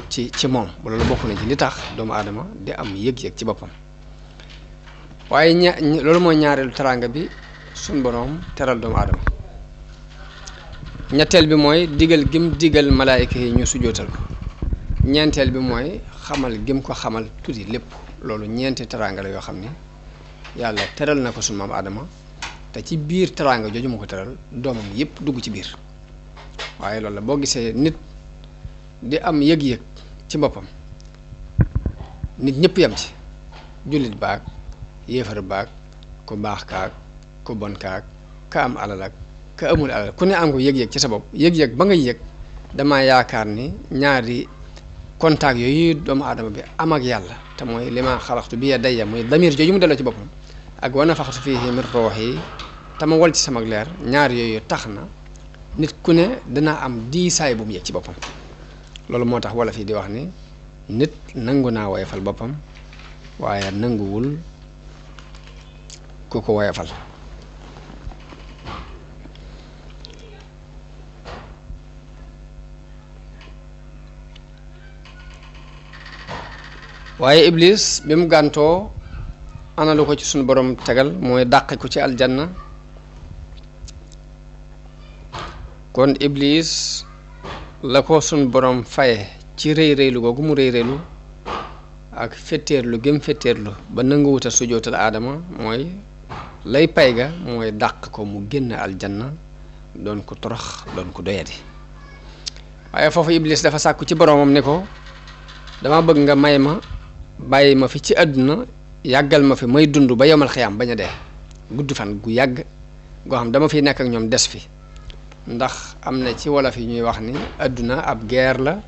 ci moom loolu bokk na ci li tax doomu aadama di am yëg-yëg ci boppam waaye loolu mooy ñaareelu teraanga bi sunu borom teral doomu aadama ñetteel bi mooy digal gim digal malaayika yi ñu sujootal ko ñeenteel bi mooy xamal gim ko xamal tuuti lépp loolu ñeenti teraanga la yoo xam ni yàlla teral na ko sunu maam aadama te ci biir teraanga jooju mu ko teral doomam yépp dugg ci biir waaye loolu la boo gisee nit di am yëg-yëg ci boppam nit ñëpp yam ci jullit baag yéefar baag ku baax kaag ku bon kaag ka am alal ak ka amul alal ku ne am ko yëg-yëg ci sa bopp yëg-yëg ba nga yëg dama yaakaar ni ñaari contact yooyu doomu aadama bi am ak yàlla te mooy li ma xalaxtu bi yadayya muy damir jooju mu delloo ci boppam ak wa nafaxtu fiihi min ruuhi te ma wal ci sama leer ñaar yooyu tax na nit ku ne dana am diisaay bu mu yëg ci boppam loolu moo tax wala fii di wax ni nit nangu naa woyefal boppam waaye nanguwul ku ko woyefal waaye iblis bi mu gàntoo ana lu ko ci sunu borom tegal mooy dàqe ko ci aljanna kon iblis la ko sun borom faye ci rëy rëylu googu mu rëy rëylu ak fetteerlu gëm fetteerlu ba nanguwuta sujootal aadama mooy lay pay ga mooy dàq ko mu génn aljanna doon ko torox doon ko doyadi waaye foofu iblis dafa sàkku ci boromam ne ko dama bëgg nga may ma bàyyi ma fi ci àdduna yàggal ma fi may dund ba yomal xiyaam bañ a dee gudd fan gu yàgg goo xam dama fiy nekk ak ñoom des fi ndax am na ci wolof yi ñuy wax ni àdduna ab guerre la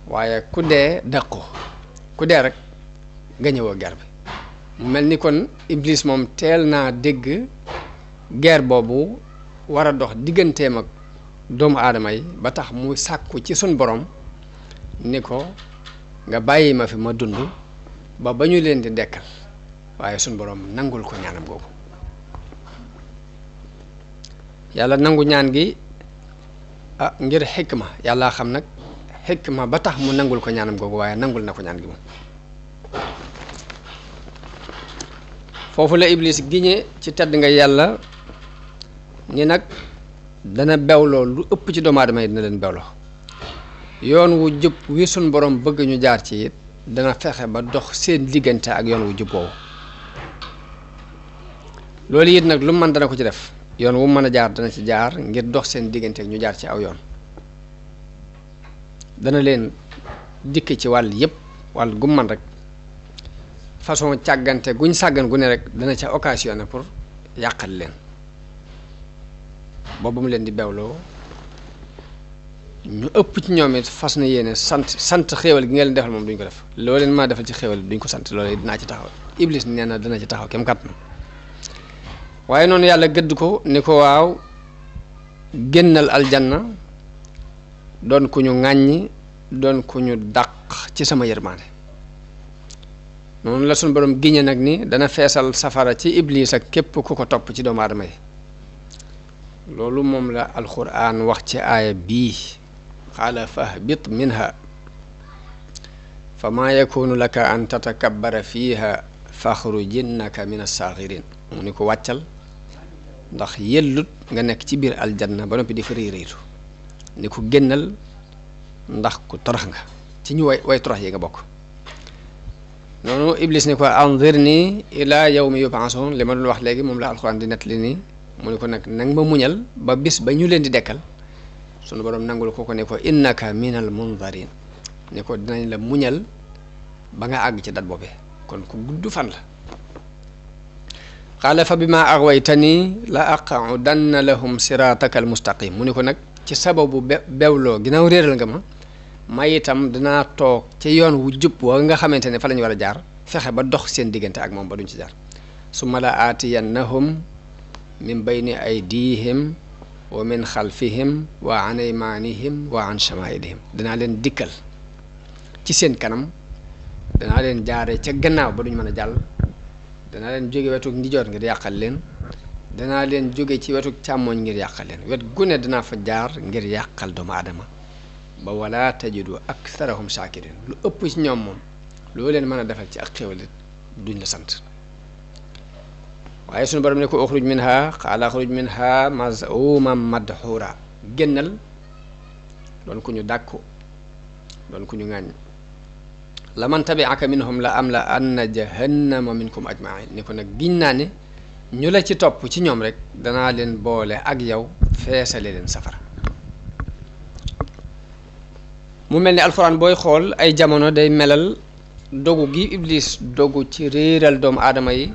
waaye ku dee dàqu ku dee rek nga ñëwoo guerre bi mu mel ni kon iblis moom teel naa dégg guerre boobu war a dox digganteem ak doomu aadama yi ba tax mu sàkku ci sun borom ni ko nga bàyyi ma fi ma dund ba ñu leen di dekkal waaye sun borom nangul ko ñaanam googu yàlla nangu ñaan gi ngir xikma yàlla xam nag xikma ba tax mu nangul ko ñaanam googu waaye nangul na ko ñaan gi moom foofu la iblis giñe ci tedd nga yàlla ni nag dana bewloo lu ëpp ci doomu aadama yi dina leen bewloo yoon wu jub wi sun borom bëgg ñu jaar ci it dana fexe ba dox seen diggante ak yoon wu jub woowu loolu it nag lu mën dana ko ci def yoon wu mën a jaar dana ci jaar ngir dox seen diggante ak ñu jaar ci aw yoon dana leen dikk ci wàll yépp wàll gu man rek façon càggante guñ sàggan gu ne rek dana ca occasionné pour yàqal leen boobu mu leen di bewloo ñu ëpp ci ñoom it fas na yéene sant xéewal gi nga leen defal moom duñ ko def loo leen maa defal ci xéewal duñ ko sant loolu dinaa ci taxaw iblis nee na dana ci taxaw kem kat na waaye noonu yàlla gëdd ko ni ko waaw génnal aljanna doon ku ñu ŋàññi doon ku ñu dàq ci sama yërmaande noonu la suñu borom giñe nag ni dana feesal safara ci iblis ak képp ku ko topp ci doomu aadama yi loolu moom la alquran wax ci aaya bii qaala fahbit minha fa maa yakunu laka an tatakabbara fiiha faxrujinnaka min as-saaxirin mu ni ko wàccal ndax yellut nga nekk ci biir aljanna ba noppi di fa réyréytu ni ko génnal ndax ku torox nga ci ñu way torox yi nga bokk noonu iblis ni ko anzirni ila yawmi yub'asun li ma doon wax léegi moom la alxuraan di nettali nii mu ni ko nag nang ma muñal ba bis ba ñu leen di dekkal sunu borom nangul ko ne ko innaka minal munzarin ni ko dinañ la muñal ba nga àgg ci dat boobee kon ku gudd fan la qaala fa bima aghwaytani la aqudanna lahum sirataka al mustaqim mu ni ko nag ci sababu bewloo ginnaaw réeral nga ma itam dinaa toog ci yoon wu jub wa nga xamante ne fa la ñu war a jaar fexe ba dox seen diggante ak moom ba duñ ci jaar summa la aatiyannahum min bayni aydihim wa min xalfihim wa an aymanihim wa an shamailihim danaa leen dikkal ci seen kanam danaa leen jaare ca gannaaw ba duñ mën a jàll danaa leen jóge wetuk ndijoor ngir yàqal leen danaa leen jóge ci wetuk càmmooñ ngir yàqal leen wet gune danaa fa jaar ngir yàqal doomu aadama ba wala tajidu aktharahum shakirin lu ëpp ci ñoom moom loo leen mën a defal ci ak xéwalit duñ la sant waaye sunu borom ne ko uxruj minha qaala uxruj minha maz'uman madhura génnal doon ku ñu dàkku doon ku ñu ŋàññ la man tabi'aka minhum la am la anna jahannama minkum ajma'in ni ko nag giñ naa ne ñu la ci topp ci ñoom rek danaa leen boole ak yow feesale leen safara mu mel ni alxuraan booy xool ay jamono day melal dogu gi iblis dogu ci réeral doomu aadama yi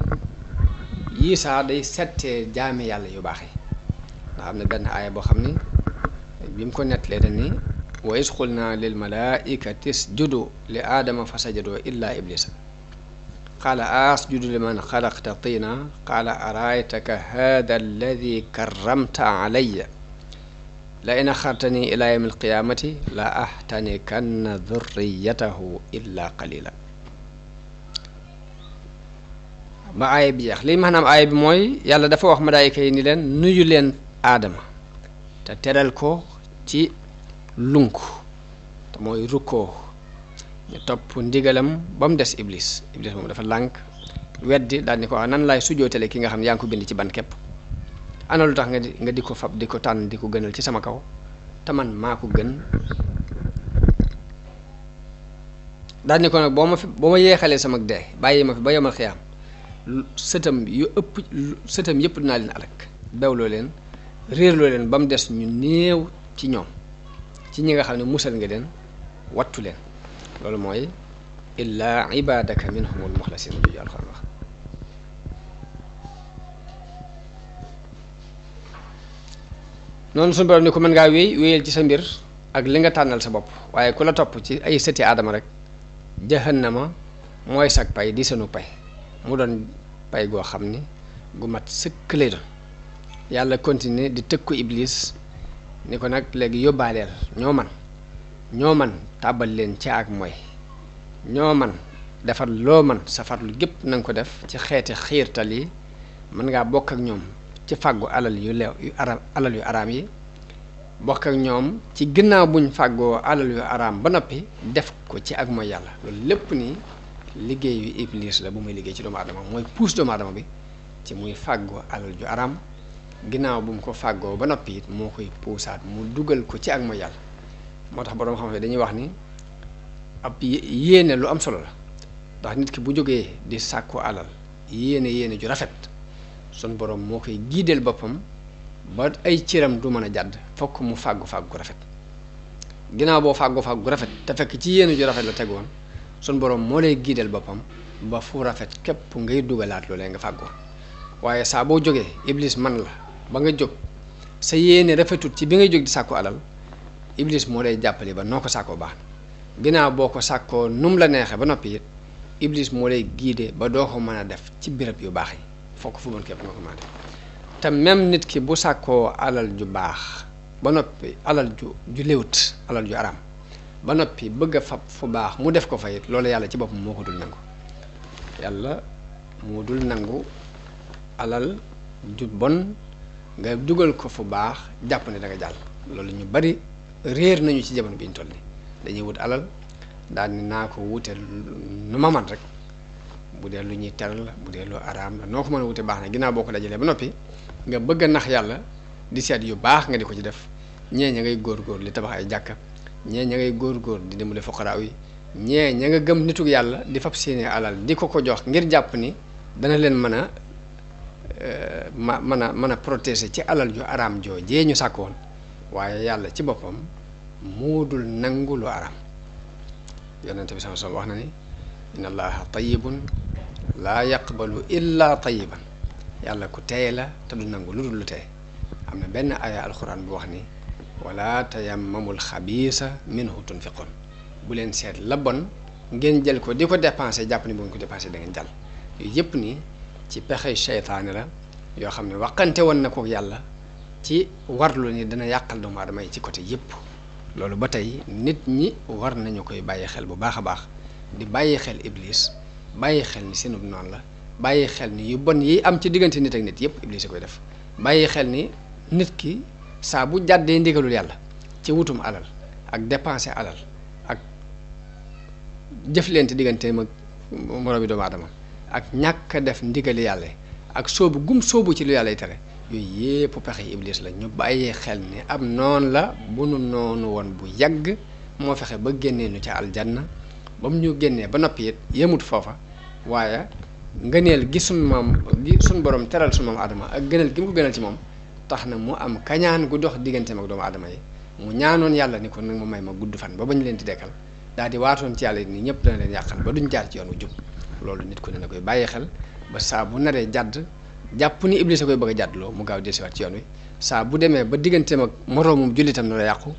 yii saa day settee jaame yàlla yu baax yi nga xam ne benn aaya boo xam ni bi mu ko nettalee dañ ni wa iz qulna lil malaikati isjudu li aadama fa sajadoo illa iblisa qaala asjudu liman xalaqta tina qaala araaytaka hada alladi karramta alayya la in axartani ila yawmi alqiyamati la ahtanikanna dhurriyatahu illa qalila ba aaya bi jeex lii maanaam aaya bi mooy yàlla dafa wax malaayika yi ni leen nuyu leen aadama te teral ko ci lunk te mooy rukkoo ñu topp ndigalam ba mu des iblis moom dafa lànk weddi daal ni ko wax nan laay sujootale ki nga xam ne yaa ngi ko bind ci ban képp ana lu tax nga di ko fab di ko tànn di ko gënal ci sama kaw te man maa ko gën. daal ni ko nag boo ma yeexalee sama dee bàyyi ma fi ba yomal xiyaam sëtam yëpp dinaa leen alak bewloo leen réerloo leen ba mu des ñu néew ci ñoom ci ñi nga xam ne musal nga leen wattu leen. loolu mooy illaa ibadaka minhumul muxlasin juju alxuraan wax. noonu suñu borom ni ko mën ngaa wéyal ci sa mbir ak li nga tànnal sa bopp waaye ku la topp ci ay sëti aadama rek jahannama mooy sag pay di senu pay mu doon pay goo xam ni gu mat sëkk lay doon. yàlla continuer di tëkku iblis ni ko nag léegi yóbbaaleel ñoo man tàbbal leen ci ak mooy ñoo man defar loo man sa farlu gépp na nga ko def ci xeeti xiirtal yi mën ngaa bokk ak ñoom ci fàggu alal yu araam yi bokk ak ñoom ci ginnaaw buñ fàggoo alal yu araam ba noppi def ko ci ak mooy yàlla. loolu lépp ni liggéeyu iblis la bu muy liggéey ci doomu aadama mooy puus doomu aadama bi ci muy fàggoo alal ju araam ginnaaw bu mu ko fàggoo ba noppi it moo koy puusaat mu dugal ko ci ak mooy yàlla. moo tax borom xam-xam dañuy wax ni ab yéene lu am solo la ndax nit ki bu jógee di sàkku alal yéene ju rafet sun borom moo koy giideel boppam ba ay cëram du mën a jàdd fokk mu fàggu gu rafet. ginnaaw boo fàggu gu rafet te fekk ci yéene ju rafet la tegoon sun borom moo lay giideel boppam ba fu rafet képp ngay dugalaat loolee nga fàggoon. waaye saa boo jógee iblis man la ba nga jóg sa yéene rafetut ci bi ngay jóg di sàkku alal iblis moo lay jàppale ba noo ko sàkkoo baax na ginnaaw boo ko sàkkoo num la neexee ba noppi it iblis moo lay guider ba doo ko mën a def ci béréb yu baax yi fokk fu bon képp nga ko mën a def. te même nit ki bu sàkkoo alal ju baax ba noppi alal ju léwut alal ju araam ba noppi bëgg a fab fu baax mu def ko fa it loolu yàlla ci boppam moo ko dul nangu. yàlla moo dul nangu alal ju bon nga dugal ko fu baax jàpp ne da nga jàll. loolu ñu bari réer nañu ci jamono bi ñu toll nii dañuy wut alal daal ni naa ko wute nu ma man rek bu dee lu ñuy teral la bu dee lu araam la noo ko mën a wute baax na ginnaaw boo ko dajalee ba noppi nga bëgg a nax yàlla di seet yu baax nga di ko ci def. ñee ña ngay góor li tabax ay jàkka ñee ña ngay góor di dimbale fuqaraaw yi ñee ña nga gëm nitug yàlla di fab seeni alal di ko jox ngir jàpp ni dana leen mën a protéger ci alal ju araam joojee ñu sàkkoon. waaye yàlla ci boppam moo dul nangu lu araam. yonente bi sallallahu alayhi wasallam wax na ni inna allaha tayyibun laa yaqbalu illa tayyiban. yàlla ku teey la te du nangu lu dul lu teey. am na benn aya alxuraan bu wax ni wala tayammamul xabiisa minhu tunfiqun. bu leen seet la bon ngeen jël ko di ko dépensé jàpp ni bu ngeen ko dépensé da ngeen jàll. yooyu yëpp nii ci pexe seytaane la yoo xam ne waxante woon na ko yàlla ci warlu ni dana yàqal doomu aadama yi ci côté yëpp. loolu ba tey nit ñi war nañu koy bàyyi xel bu baax a baax di bàyyi xel iblis bàyyi xel ni seenub noonu la bàyyi xel ni yu bon yi am ci diggante nit ak nit yëpp iblis a koy def. bàyyi xel ni nit ki saa bu jàddee ndigalul yàlla ci wutum alal ak dépenser alal ak jëflante digganteem ak moroomi doomu aadama ak ñàkk a def ndigali yàlla ak soobu ci lu yàlla tere yooyu yëpp pexe iblis la. ñu bàyyee xel ni am noon la bu nu noonu woon bu yàgg moo fexe ba génnee nu ca aljanna ba mu ñu génnee ba noppi it yemut foofa waaye ngëneel gi suñ borom teral suñ moom aadama ak gënal gi mu ko gënal ci moom tax na mu am kañaan gu dox digganteem ak doomu aadama yi. mu ñaanoon yàlla ni ko nag ma may ma gudd fan ba bañ leen di dekkal daal di waatoon ci yàlla ni ñëpp dana leen yàqal ba duñ jaar ci yoon wu jub. loolu nit ku ne na koy bàyyi xel ba saa bu naree jàdd jàpp ni iblis a koy bëgg a jàddloo mu gaaw desiwaat ci yoon wi. saa bu demee ba digganteem ak moroomum jullitam na la yàqu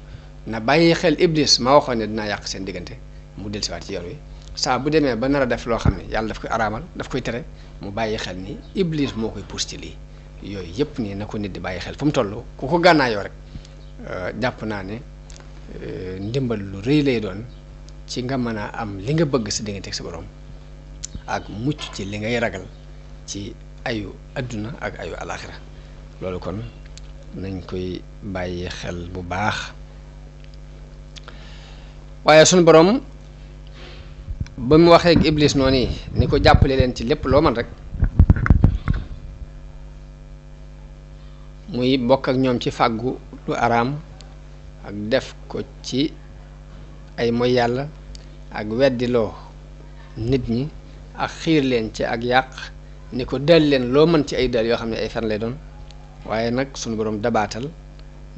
na bàyyi xel iblis ma waxoon ne dinaa yàq seen diggante mu delsiwaat ci yoon wi. saa bu demee ba nar a def loo xam ne yàlla daf koy araamal daf koy tere mu bàyyi xel ni iblis moo koy pousse ci lii. yooyu yëpp nii na ko nit di bàyyi xel fu mu toll ku ko gànnaayoo rek jàpp naa ne ndimbal lu rëy lay doon ci nga mën a am li nga bëgg sa diggante ak sa borom ak mucc ci li ngay ragal ci ayu adduna ak ayu alaxira. loolu kon nañ koy bàyyi xel bu baax. waaye sunu borom ba mu waxee ak iblis noonu ni ko jàppale leen ci lépp loo man rek muy bokk ak ñoom ci fàggu lu araam ak def ko ci ay moy yàlla ak weddiloo nit ñi ak xiir leen ci ak yàq ni ko dal leen loo mën ci ay dal yoo xam ne ay fen lay doon waaye nag sunu boroom dabaatal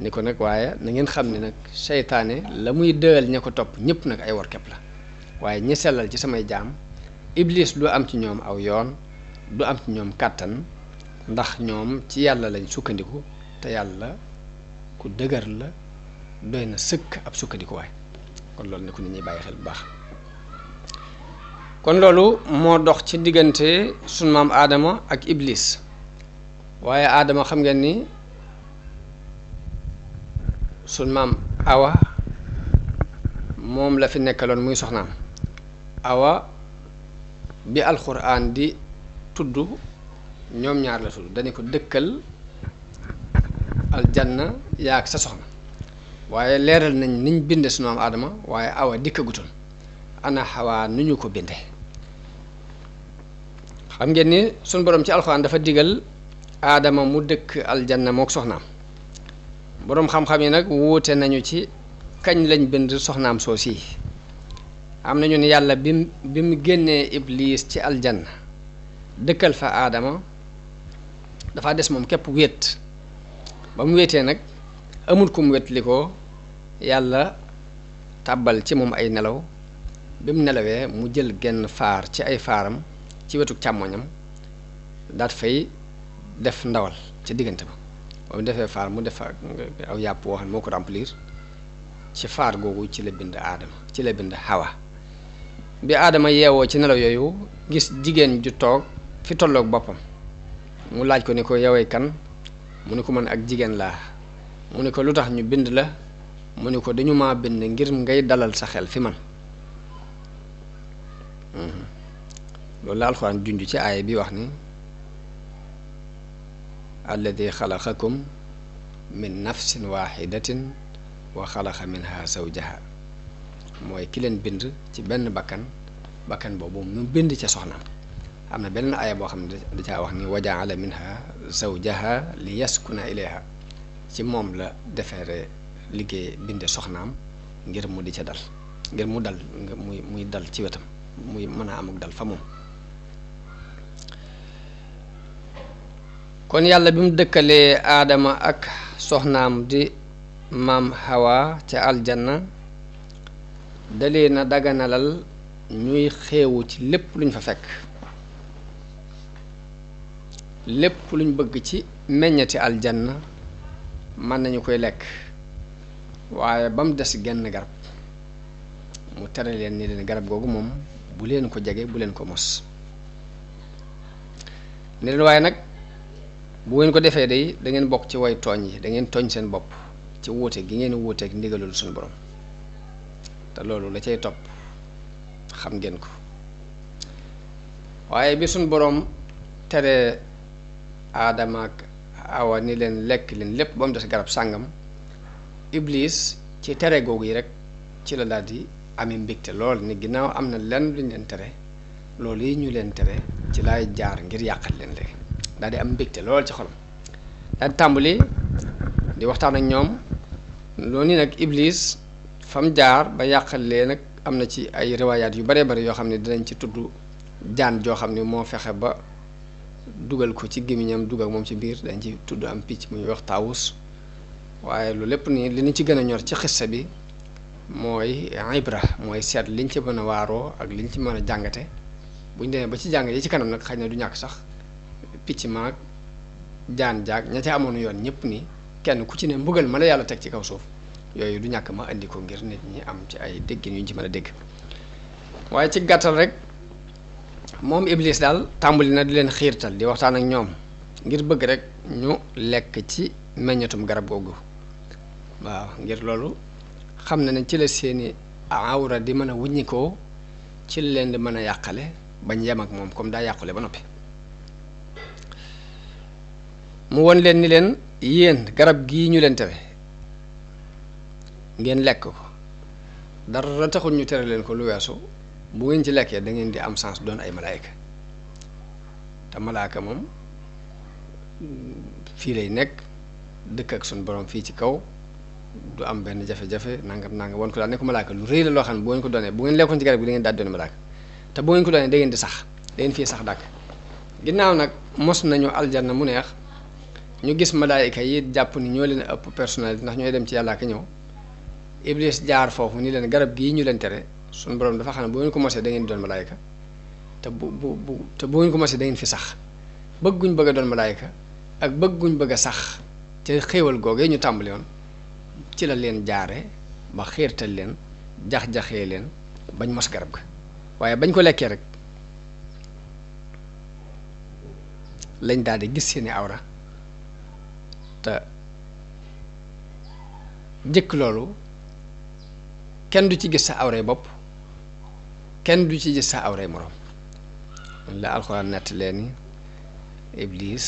ni ko nag waaye na ngeen xam ne nag seytaane la muy dëal ña ko topp ñëpp nag ay wor kepp la waaye ñi sellal ci samay jaam iblis du am ci ñoom aw yoon du am ci ñoom kàttan ndax ñoom ci yàlla lañ sukkandiku te yàlla ku dëgër la doy na sëkk ab sukkandikuwaay kon loolu ne ko nit ñi bàyyi xel bu baax kon loolu moo dox ci diggante sunu maam aadama ak iblis waaye aadama xam ngeen ni sunu maam awa moom la fi nekkaloon muy soxnaam awa bi alxuraan di tudd ñoom ñaar la tudd dañu ko dëkkal aljanna yaag sa soxna waaye leeral nañ niñ binde sunu maam aadama waaye awa dikkagutoon ana xawaa nu ñu ko binde xam ngeen ni sunu borom ci alxuraan dafa digal aadama mu dëkk aljanna mook soxnaam boroom xam-xam yi nag wuute nañu ci kañ lañ bind soxnaam soos yi am nañu ne yàlla bi mu génnee iblis ci aljanna dëkkal fa aadama dafa des moom képp wéet ba mu wéetee nag amul ku mu wét li ko yàlla tàbbal ci moom ay nelaw bi mu nelawee mu jël genn faar ci ay faaram ci wetu càmmoñam daat fay def ndawal ci diggante ba ba mu defee faar mu def aw yàpp woo xam ne moo ko remplir ci faar googu ci la bind aadama ci la bind xawa bi aadama yeewoo ci nelaw yooyu gis jigéen ju toog fi tolloog boppam mu laaj ko ni ko yowee kan mu ni ko man ak jigéen laa mu ni ko lu tax ñu bind la mu ni ko dañu maa bind ngir ngay dalal sa xel fi man loolu la alxuraan junj ci aaya bi wax ni alladi xalaqakum min nafsin waxidatin wa xalaqa minha zawjaha mooy ki leen bind ci benn bakkan boobu mu bind ca soxnaam am na benn aaya boo xam ne da caa wax ni wa jaala minha zawjaha li yaskuna ilayha ci moom la defeere liggéey binde soxnaam ngir mu di ca dal ngir mu dal muy dal ci wetam muy mën a amuk dal fa moom kon yàlla bi mu dëkkalee aadama ak soxnaam di maam Hawa ca aljanna dalee na daganalal ñuy xeewu ci lépp luñ fa fekk lépp luñ bëgg ci meññati aljanna mën nañu koy lekk waaye ba mu des genn garab mu tere leen ni leen garab googu moom bu leen ko jege bu leen ko mos ne leen waaye nag bu ngeen ko defee day da ngeen bokk ci way tooñ yi da ngeen tooñ seen bopp ci wuute gi ngeen wuuteeg ndigalul suñu borom te loolu la cay topp xam ngeen ko waaye bi suñu borom tere aadama ak awa ni leen lekk leen lépp ba mu des garab sàngam iblis ci tere googu yi rek ci la daal di amee mbégte lool ni ginnaaw am na lenn luñ leen tere loolu yi ñu leen tere ci laay jaar ngir yàqal leen léegi daal di am mbégte lool ci xolam daal di tàmbali di waxtaan ak ñoom loolu ni nag iblis fam jaar ba yàqal leen nag am na ci ay riwaayaat yu bare bari yoo xam ne dinañ ci tudd jaan joo xam ne moo fexe ba dugal ko ci gémmiñam dugal moom ci biir dañ ci tudd am picc muy wax taawus waaye lu lépp nii li ñu ci gën a ñor ci xissa bi mooy ibra mooy seet liñ ci mën a waaroo ak liñ ci mën a jàngate buñ demee ba ci jàng yi ci kanam nag xëy na du ñàkk sax picc maag jaan jaag ña ca amoon yoon ñëpp ni kenn ku ci ne mbugal ma la yàlla teg ci kaw suuf yooyu du ñàkk ma indi ko ngir nit ñi am ci ay déggin yu ñu ci mën a dégg waaye ci gàttal rek moom iblis daal tàmbali na di leen xiirtal di waxtaan ak ñoom ngir bëgg rek ñu lekk ci meññatum garab googu waaw ngir loolu xam na ne ci la seeni awra di mën a wuññikoo ci la leen di mën a yàqale bañ yem ak moom comme daa yàqule ba noppi mu won leen ni leen yéen garab gii ñu leen tere ngeen lekk ko dara taxul ñu tere leen ko lu weesu bu ngeen ci lekkee da ngeen di am chance doon ay malaayka te malaaka moom fii lay nekk dëkk ak suñu borom fii ci kaw du am benn jafe-jafe nangam won ko daal ne ko malaaka lu rëy la loo xam ne bu ngeen ko doonee bu ngeen lekkoon ci garab gi da ngeen daal doon malaaka te bu ngeen ko doonee da ngeen di sax da ngeen fii sax dàkk. ginnaaw nag mos nañu aljanna mu neex ñu gis malaayika yi jàpp ni ñoo leen ëpp personnalité ndax ñooy dem ci yàlla ak ñëw Iblis jaar foofu ni leen garab gii ñu leen tere suñu borom dafa xam ne bu ngeen ko mosee da ngeen di doon malaayika te bu ngeen ko mosee da ngeen fi sax bëgguñ bëgg a doon malaayika ak bëgguñ bëgg a sax ca xéewal googee ñu tàmbali woon ci la leen jaare ba xiirtal leen jax-jaxee leen bañ mos garab ga waaye bañ ko lekkee rek lañ daal di gis seeni awra te jëkk loolu kenn du ci gis sa awray bopp kenn du ci gis sa awray moroom la alxuraan nett leeni iblis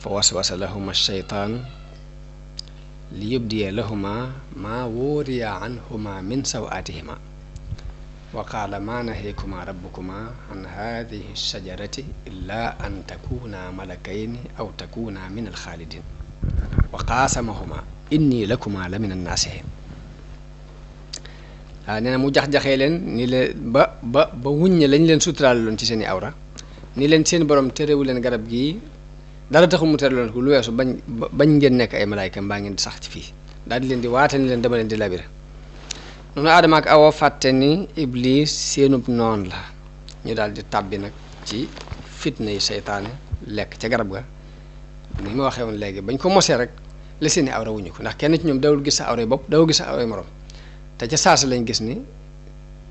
fa waswasa lahuma shaytaan li yubdiya lahuma maa wóoriya anhuma min sawaatihima wa qaala maa naheekuma rabbukuma an haadihi shajarati illa an takuna malakayni aw takuna min alxaalidin wa qaasamahuma inni lakuma la min annaasihin waaw nee na mu jax-jaxee leen ni leen ba wuññe lañ leen suturaal loon ci seen i awra ni leen seen borom terewu leen garab gii dara taxul mu tere loon ko lu weesu bañ ngeen nekk ay malaayka mbaa ngeen di sax ci fii daal di leen di waata ni leen dama leen di labire noonu Aadama ak Awa fàtte ni Iblis seenub noon la ñu daal di tàbbi nag ci fitna yi seytaane lekk ca garab ga ni ma waxee woon léegi bañ ko mosee rek la seeni awra wuñu ko ndax kenn ci ñoom dawul gis sa awray bopp dawul gis sa awray morom te ca saasa lañ gis ni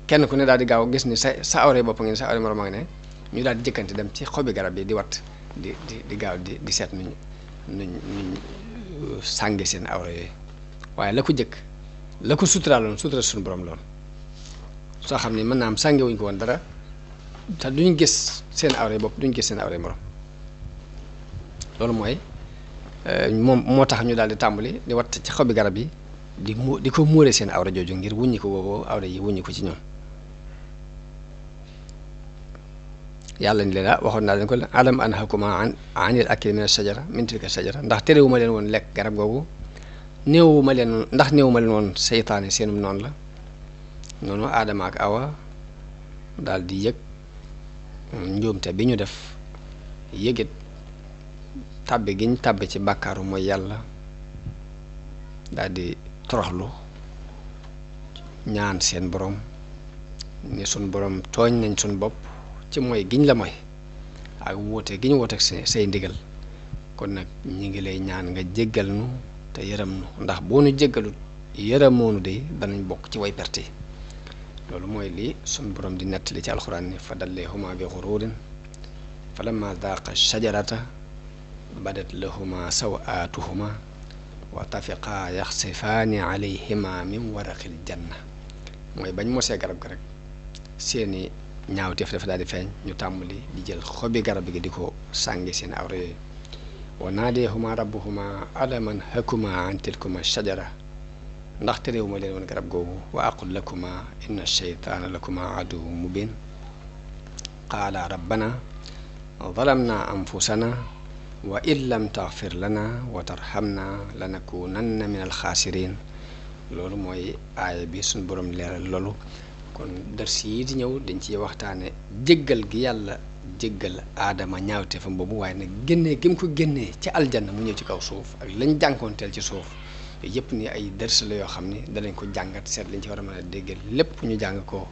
kenn ku ne daal di gaaw gis ni sa awray bopp ngeen sa awray morom nga ne ñu daal di jëkkante dem ci xobi garab yi di wat di gaaw di seet nuñ sànge seen awra yooyu waaye la ko jëkk la ko suturaaloon sutura suñu borom loon soo xam ni mën naa am sànge wuñ ko woon dara te duñ gis seen awray bopp duñ gis seen awray morom loolu mooy moom moo tax ñu daal di tàmbali di wat ci xobi garab yi di ko muure seen awra jooju ngir wuññi ko boobu awra yi wuññi ko ci ñoom yàlla ni leen waxoon naa leen ko alam anhakuma anil akli min ashajara min tilka shajara ndax terewuma leen woon lekk garab googu néewuma leen woon seytaane seenum noonu la noonu Aadama ak Awa daal di yëg njuumte bi ñu def yëgit tàbbi giñ tàbbi ci bàkkaaru mooy yàlla daal di toroxlu ñaan seen borom ni sun borom tooñ nañ sun bopp ci mooy giñ la mooy ak woote giñ woote ak say ndigal kon nag ñi ngi lay ñaan nga jéggal nu te yërëm nu ndax boo nu jéggalut yërëmoonu de danañ bokk ci way perte yi loolu mooy lii sun borom di nettali ci alxuraan ni fa dalleehuma bi xuruurin fa lamma daaqa shajarata badat lahuma sawaatuhuma wa tafiqaa yaxsifaani alayhima min waraqil janna mooy bañ mosee garab ga rek seeni ñaawteef dafa daal di feeñ ñu tàmbali di jël xobi garab gi di ko sàngi seen awra yooyu wa naadeehuma rabbuhuma alaman hakuma an tilkuma shajara ndax terewuma leen woon garab googu wa aqul lakuma inna sheytaana lakuma aduwwun mubin qaala rabbana zalamna anfusana wa in lam taghfir lana wa tarhamna lanakunanna min alxaasirin loolu mooy aaya bi suñ borom leeral loolu kon dars yi di ñëw dañ ci waxtaane jéggal gi yàlla jéggal aadama ñaawte fam boobu waaye nag génnee gi mu ko génnee ci aljanna mu ñëw ci kaw suuf ak lañ jànkoonteel ci suuf yooyu yëpp ni ay dars la yoo xam ni danañ ko jàngat seet lañ ci war a mën a déggal lépp ñu jàng ko